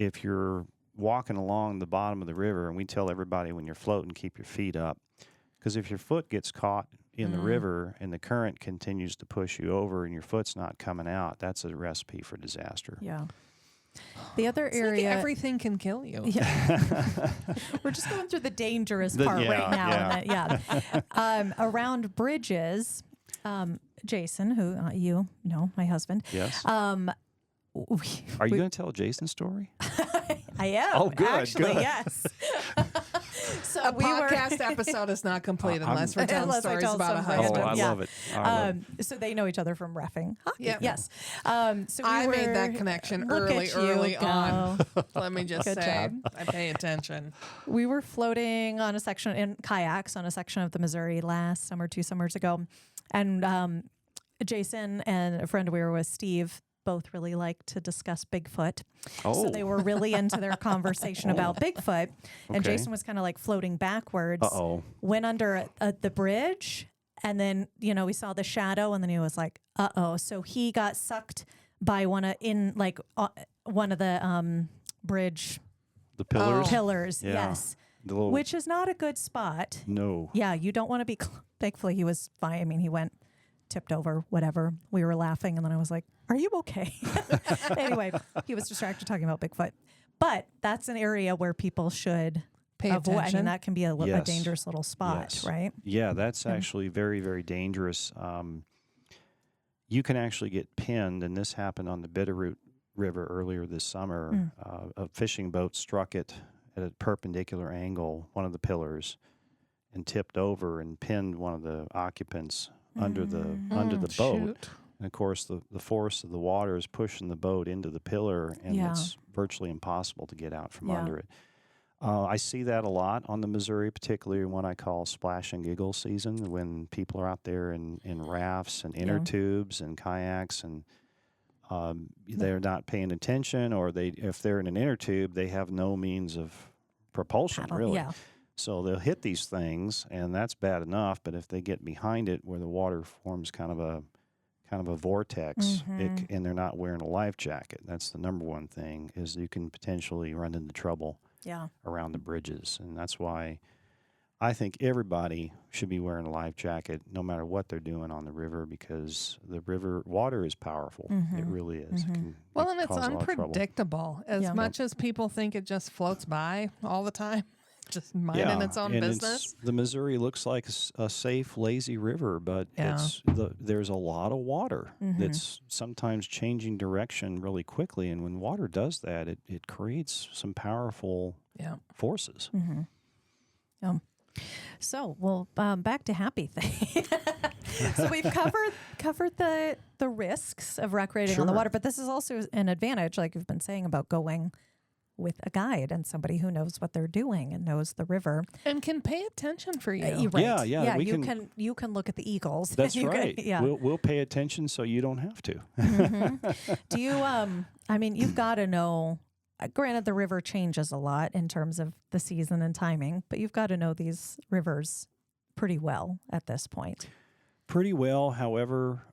if you're walking along the bottom of the river, and we tell everybody when you're floating, keep your feet up, because if your foot gets caught in the river and the current continues to push you over and your foot's not coming out, that's a recipe for disaster. Yeah. The other It's like area. everything can kill you. Yeah. We're just going through the dangerous part right now. Around bridges, Jason, who you know, my husband. Yes. Are Are you going to tell Jason's story? I am. Oh, good, Actually, good. yes. So A podcast episode is not complete unless we're telling Unless I stories tell about a some husband. I Yeah. love it. I love it. So they know each other from reffing hockey. Yep. Yes. So I made that connection Look early at you on. go. Let me just Good say, job. I pay attention. We were floating on a section in kayaks on a section of the Missouri last summer, 2 summers ago. And Jason and a friend we were with, Steve, both really like to discuss Bigfoot. So they were really into their conversation about Bigfoot. And Okay. Jason was kind of like floating backwards, Uh-oh. went under the bridge. And then, we saw the shadow and then he was like, uh-oh. So he got sucked by one of the bridge The pillars. pillars. Yeah. Yes. The little, Which is not a good spot. no. Yeah, you don't want to be. Thankfully, he was fine. I mean, he went, tipped over, whatever. We were laughing, and then I was like, "Are you okay?" Anyway, he was distracted talking about Bigfoot. But that's an area where people should Pay avoid. I mean, attention. that can be a Yes. dangerous little spot, Yes. right? Yeah, that's actually very, very dangerous. You can actually get pinned, and this happened on the Bitterroot River earlier this summer. A fishing boat struck it at a perpendicular angle, one of the pillars, and tipped over and pinned one of the occupants under the boat. Shoot. And of course, the force of the water is pushing the boat into the pillar, and Yeah. it's virtually impossible to get out from Yeah. under it. I see that a lot on the Missouri, particularly in what I call splash and giggle season, when people are out there in rafts and inner tubes and kayaks, and they're not paying attention, or if they're in an inner tube, they have no means of propulsion, really. Yeah. So they'll hit these things, and that's bad enough. But if they get behind it, where the water forms kind of a vortex, and they're not wearing a life jacket, that's the number one thing, is you can potentially run into trouble Yeah. around the bridges. And that's why I think everybody should be wearing a life jacket no matter what they're doing on the river, because the river water is powerful. It really is. It can Well, and it's cause a lot of trouble. unpredictable. As Yeah. much as people think it just floats by all the time, just minding its own and business. the Missouri looks like a safe, lazy river, but Yeah. there's a lot of water that's sometimes changing direction really quickly. And when water does that, it creates some powerful Yeah. forces. So, well, back to happy thing. So we've covered the risks of recreating on the Sure. water, but this is also an advantage, like you've been saying, about going with a guide and somebody who knows what they're doing and knows the river. And can pay attention for you. You're right. Yeah, we you can look at the eagles. That's You can- right. yeah. We'll pay attention so you don't have to. Do you? I mean, you've got to know. Granted, the river changes a lot in terms of the season and timing, but you've got to know these rivers pretty well at this point. Pretty well. However,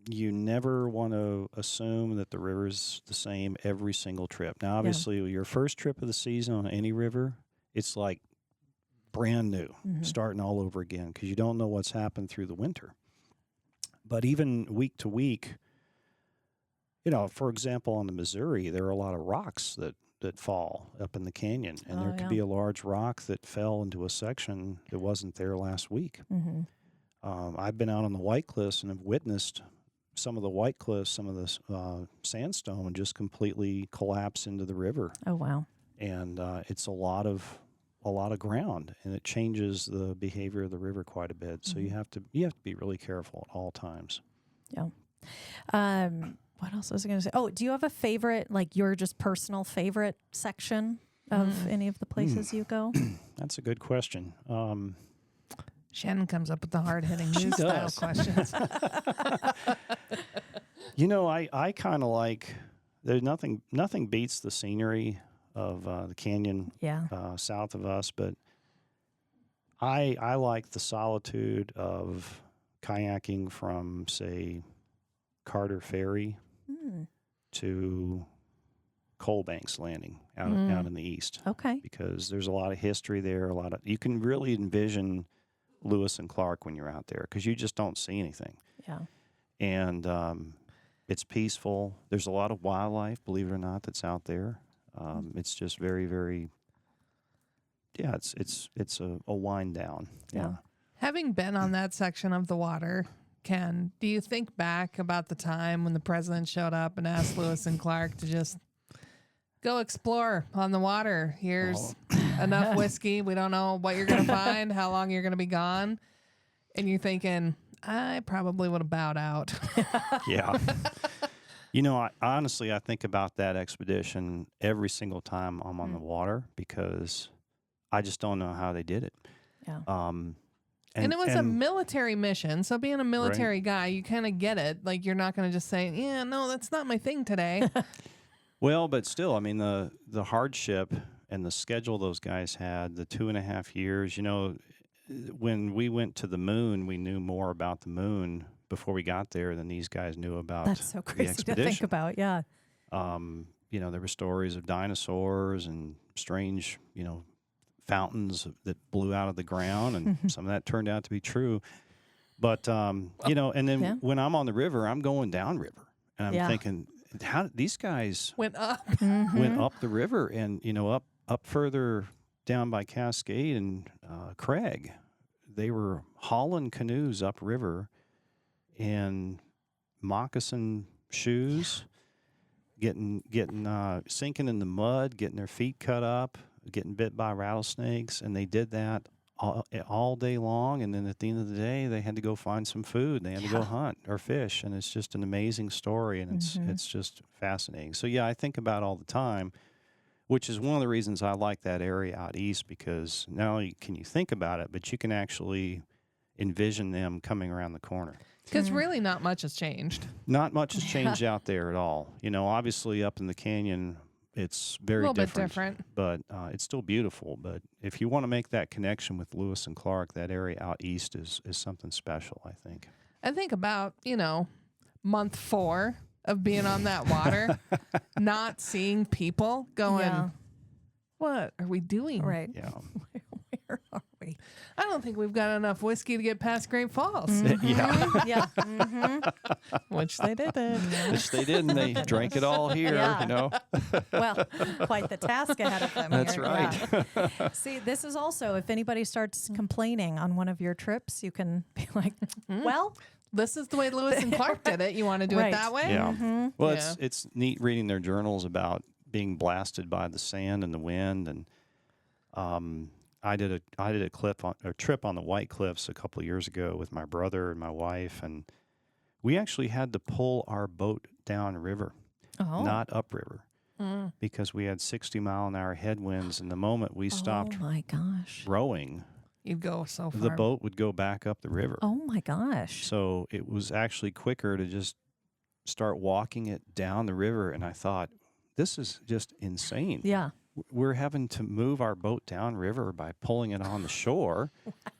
you never want to assume that the river's the same every single trip. Now, obviously, your first trip of the season on any river, it's like brand new, starting all over again, because you don't know what's happened through the winter. But even week to week, for example, on the Missouri, there are a lot of rocks that fall up in the canyon, and there could be a large rock that fell into a section that wasn't there last week. I've been out on the White Cliffs and have witnessed some of the White Cliffs, some of the sandstone just completely collapse into the river, Oh wow! and it's a lot of ground, and it changes the behavior of the river quite a bit. So you have to be really careful at all times. Yeah. What else was I going to say? Oh, do you have a favorite, like your just personal favorite section of any of the places you go? That's a good question. Shannon comes up with the hard-hitting news style does. questions. I kind of like. There's nothing beats the scenery of the canyon Yeah. south of us, but I like the solitude of kayaking from, say, Carter Ferry to Coal Banks Landing out in the east. Okay. Because there's a lot of history there. You can really envision Lewis and Clark when you're out there, because you just don't see anything. Yeah. And it's peaceful. There's a lot of wildlife, believe it or not, that's out there. It's just very, very. Yeah, it's a wind down. Yeah. Having been on that section of the water, Ken, do you think back about the time when the president showed up and asked Lewis and Clark to just go explore on the water? Here's enough whiskey. We don't know what you're going to find, how long you're going to be gone. And you're thinking, I probably would have bowed out. Yeah. You know, honestly, I think about that expedition every single time I'm on the water because I just don't know how they did it. Yeah. And it was a military mission. So being a military guy, you kind of get it. Like, you're not going to just say, yeah, no, that's not my thing today. Well, but still, I mean, the hardship and the schedule those guys had, the 2.5 years, you know, when we went to the moon, we knew more about the moon before we got there than these guys knew about That's so the crazy to think expedition. about. Yeah. You know, there were stories of dinosaurs and strange, you know, fountains that blew out of the ground, and some of that turned out to be true. But, you know, and then when I'm on the river, I'm going downriver, and I'm thinking, how these guys Went up. went up the river and, you know, up further down by Cascade and Craig. They were hauling canoes upriver in moccasin shoes, getting sinking in the mud, getting their feet cut up, getting bit by rattlesnakes, and they did that all day long. And then at the end of the day, they had to go find some food. They had to go hunt or fish, and it's just an amazing story, and it's just fascinating. So yeah, I think about it all the time, which is one of the reasons I like that area out east, because not only can you think about it, but you can actually envision them coming around the corner. Because really not much has changed. Not much has changed out there at all. You know, obviously up in the canyon, it's very little different, bit different. but it's still beautiful. But if you want to make that connection with Lewis and Clark, that area out east is something special, I think. I think about, you know, month 4 of being on that water, not seeing people going, what are we doing? Right. Yeah. Where are we? I don't think we've got enough whiskey to get past Great Falls. Yeah. Yeah. Which they didn't. Which they didn't. They drank it all here, you know. Well, quite the task ahead of them. That's here. right. Yeah. See, this is also, if anybody starts complaining on one of your trips, you can be like, well, This is the way Lewis and Clark did it. You want to do it that way? Yeah. Well, it's neat reading their journals about being blasted by the sand and the wind, and I did a trip on the White Cliffs a couple of years ago with my brother and my wife, and we actually had to pull our boat down river, not upriver, because we had 60-mile-an-hour headwinds, and the moment we stopped rowing, you'd go so far. the boat would go back up the river. Oh my gosh. So it was actually quicker to just start walking it down the river, and I thought, this is just insane. Yeah. We're having to move our boat downriver by pulling it on the shore.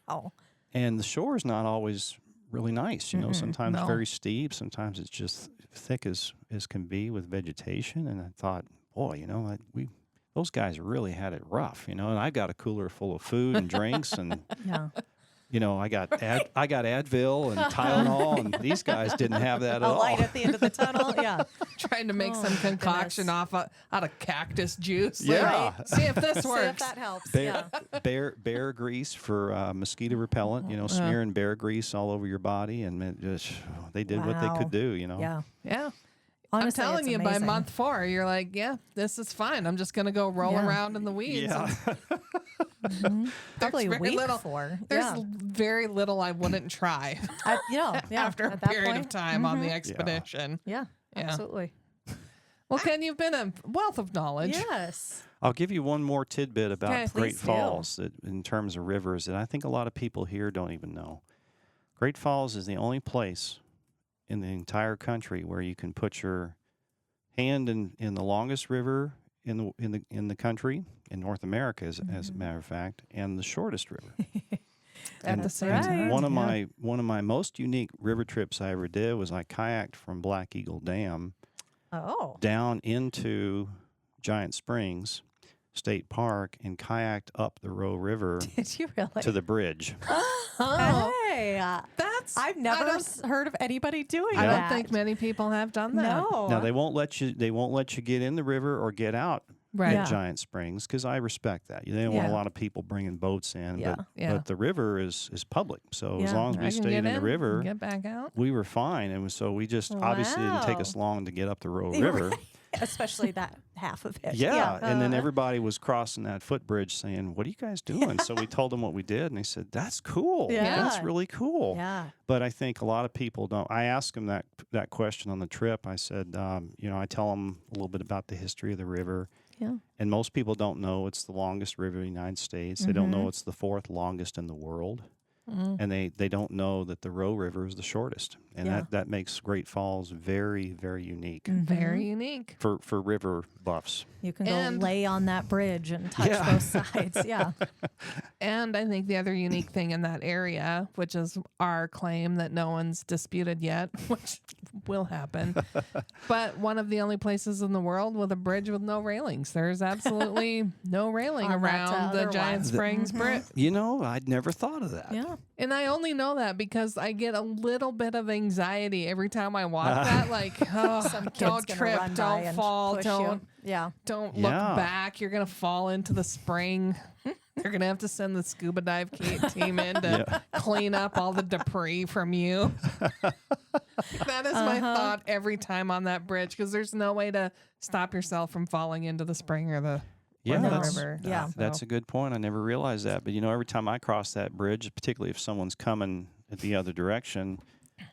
Wow. And the shore is not always really nice. You know, sometimes very steep, sometimes it's just thick as can be with vegetation. And I thought, boy, you know, those guys really had it rough, you know, and I got a cooler full of food and drinks and, you know, I got Advil and Tylenol, and these guys didn't have that at all. A light at the end of the tunnel. Yeah. Trying to make some concoction out of cactus juice. Yeah. Like, see if this works. See if that helps. Bear grease for mosquito repellent, you know, smearing bear grease all over your body, and they did what they could do, you know. Yeah. Yeah. Honestly, I'm telling it's you, amazing. by month 4, you're like, yeah, this is fine. I'm just going to go roll around in the weeds. Yeah. Probably very week little- 4. There's very little I wouldn't try after a at that period of point. time on the expedition. Yeah, absolutely. Well, Ken, you've been a wealth of knowledge. Yes. I'll give you one more tidbit about Okay. Great Please do. Falls in terms of rivers that I think a lot of people here don't even know. Great Falls is the only place in the entire country where you can put your hand in the longest river in the country, in North America, as a matter of fact, and the shortest river. At the same right. time. One of my most unique river trips I ever did was I kayaked from Black Eagle Dam down into Giant Springs State Park and kayaked up the Roe River Did you really? to the bridge. Hey, I've never heard of anybody doing I that. don't think many people have done that. No. Now they won't let you get in the river or get out Right. at Giant Springs, because I respect that. They don't want a lot of people bringing boats in, but the river is public. So as long as we stayed in the river, get back out. we were fine. And so we just obviously didn't take us long to get up the Roe River. especially that half of it. Yeah. And then everybody was crossing that footbridge saying, what are you guys doing? So we told them what we did, and they said, that's cool. Yeah. That's really cool. Yeah. But I think a lot of people don't. I asked them that question on the trip. I said, I tell them a little bit about the history of the river. Yeah. And most people don't know it's the longest river in the United States. They don't know it's the 4th longest in the world. And they don't know that the Roe River is the shortest. And that makes Great Falls very, very unique. Very unique. For river buffs. You can go lay on that bridge and touch both sides. Yeah. And I think the other unique thing in that area, which is our claim that no one's disputed yet, which will happen, but one of the only places in the world with a bridge with no railings. There's absolutely no railing On that around the other Giant one. Springs Bridge. I'd never thought of that. Yeah. And I only know that because I get a little bit of anxiety every time I walk that. Like, Some kid's don't gonna trip, run by don't and fall, push don't you. don't look back. You're gonna fall into the spring. They're gonna have to send the scuba dive team in to clean up all the debris from you. That is my thought every time on that bridge, because there's no way to stop yourself from falling into the spring or the river. Yeah. That's a good point. I never realized that. But, every time I cross that bridge, particularly if someone's coming at the other direction,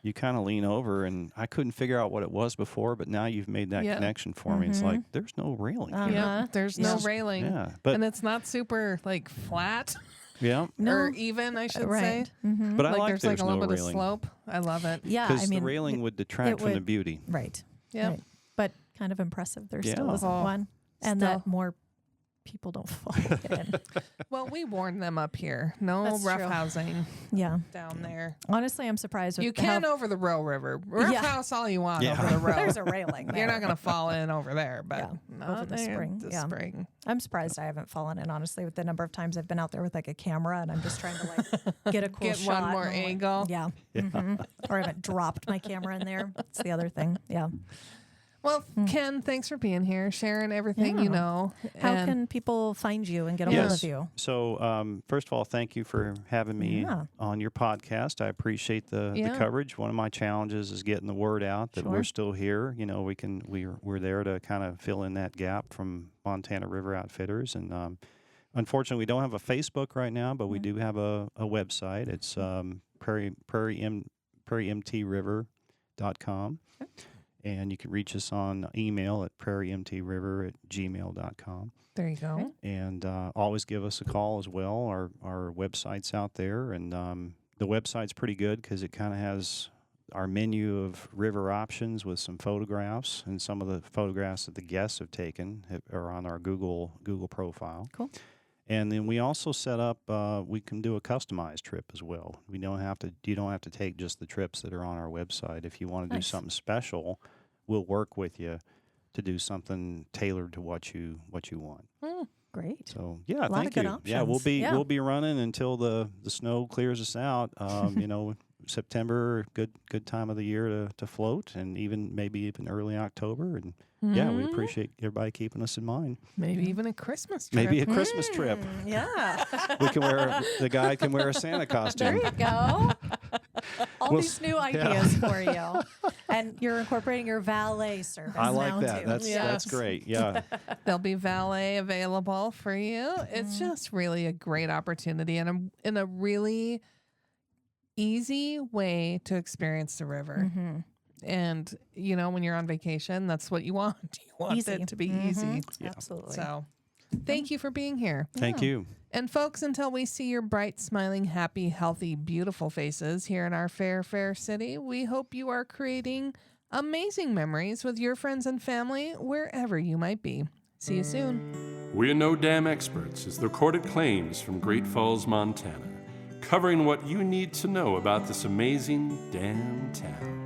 you kind of lean over, and I couldn't figure out what it was before, but now you've made that connection for me. It's like, there's no railing here. Yeah, there's no railing. Yeah, but and it's not super flat yeah. or even, I should say. But I like there's like a little bit railing. of slope. I love it. Yeah. Because the railing would detract from the would- beauty. Right. Yeah. Right. But kind of impressive. There Yeah. still isn't Oh, one. And still. that more people don't fall in. Well, we warned them up here. No That's rough true. housing Yeah. down there. Honestly, I'm surprised with You can over the Roe River. Rough house all you want over the Roe. There's a railing there. You're not going to fall in over there, but Yeah, not over the there, spring, The yeah. spring. I'm surprised I haven't fallen in, honestly, with the number of times I've been out there with like a camera and I'm just trying to get a cool Get shot. one more and I'm like, angle. yeah. Or I haven't dropped my camera in there. That's the other thing. Yeah. Well, Ken, thanks for being here, sharing everything you know. How and can people find you and get a hold of you? So, first of all, thank you for having me on your podcast. I appreciate the coverage. One of my challenges is getting the word out that we're still here. We're there to kind of fill in that gap from Montana River Outfitters. And unfortunately, we don't have a Facebook right now, but we do have a website. It's prairiemtriver.com. And you can reach us on email at prairiemtriver@gmail.com. there you go. And always give us a call as well. Our website's out there, and the website's pretty good because it kind of has our menu of river options with some photographs, and some of the photographs that the guests have taken are on our Google profile. Cool. And then we also set up, we can do a customized trip as well. You don't have to take just the trips that are on our website. If you want to do something special, we'll work with you to do something tailored to what you want. Great. So yeah, A lot thank of good you. Yeah, options. we'll be running until the snow clears us out. September, good time of the year to float, and maybe even early October. And yeah, we appreciate everybody keeping us in mind. Maybe even a Christmas trip. Maybe a Christmas trip. Yeah. The guy can wear a Santa costume. There you go. All these new ideas for you. And you're incorporating your valet service. I like now that. Too. That's great. Yeah. There'll be valet available for you. It's just really a great opportunity and a really easy way to experience the river. And, when you're on vacation, that's what you want. You want Easy. it to be easy. Yeah. Absolutely. So thank you for being here. Thank you. And folks, until we see your bright, smiling, happy, healthy, beautiful faces here in our fair, fair city, we hope you are creating amazing memories with your friends and family wherever you might be. See you soon. We're No Dam Experts is the recorded claims from Great Falls, Montana, covering what you need to know about this amazing damn town.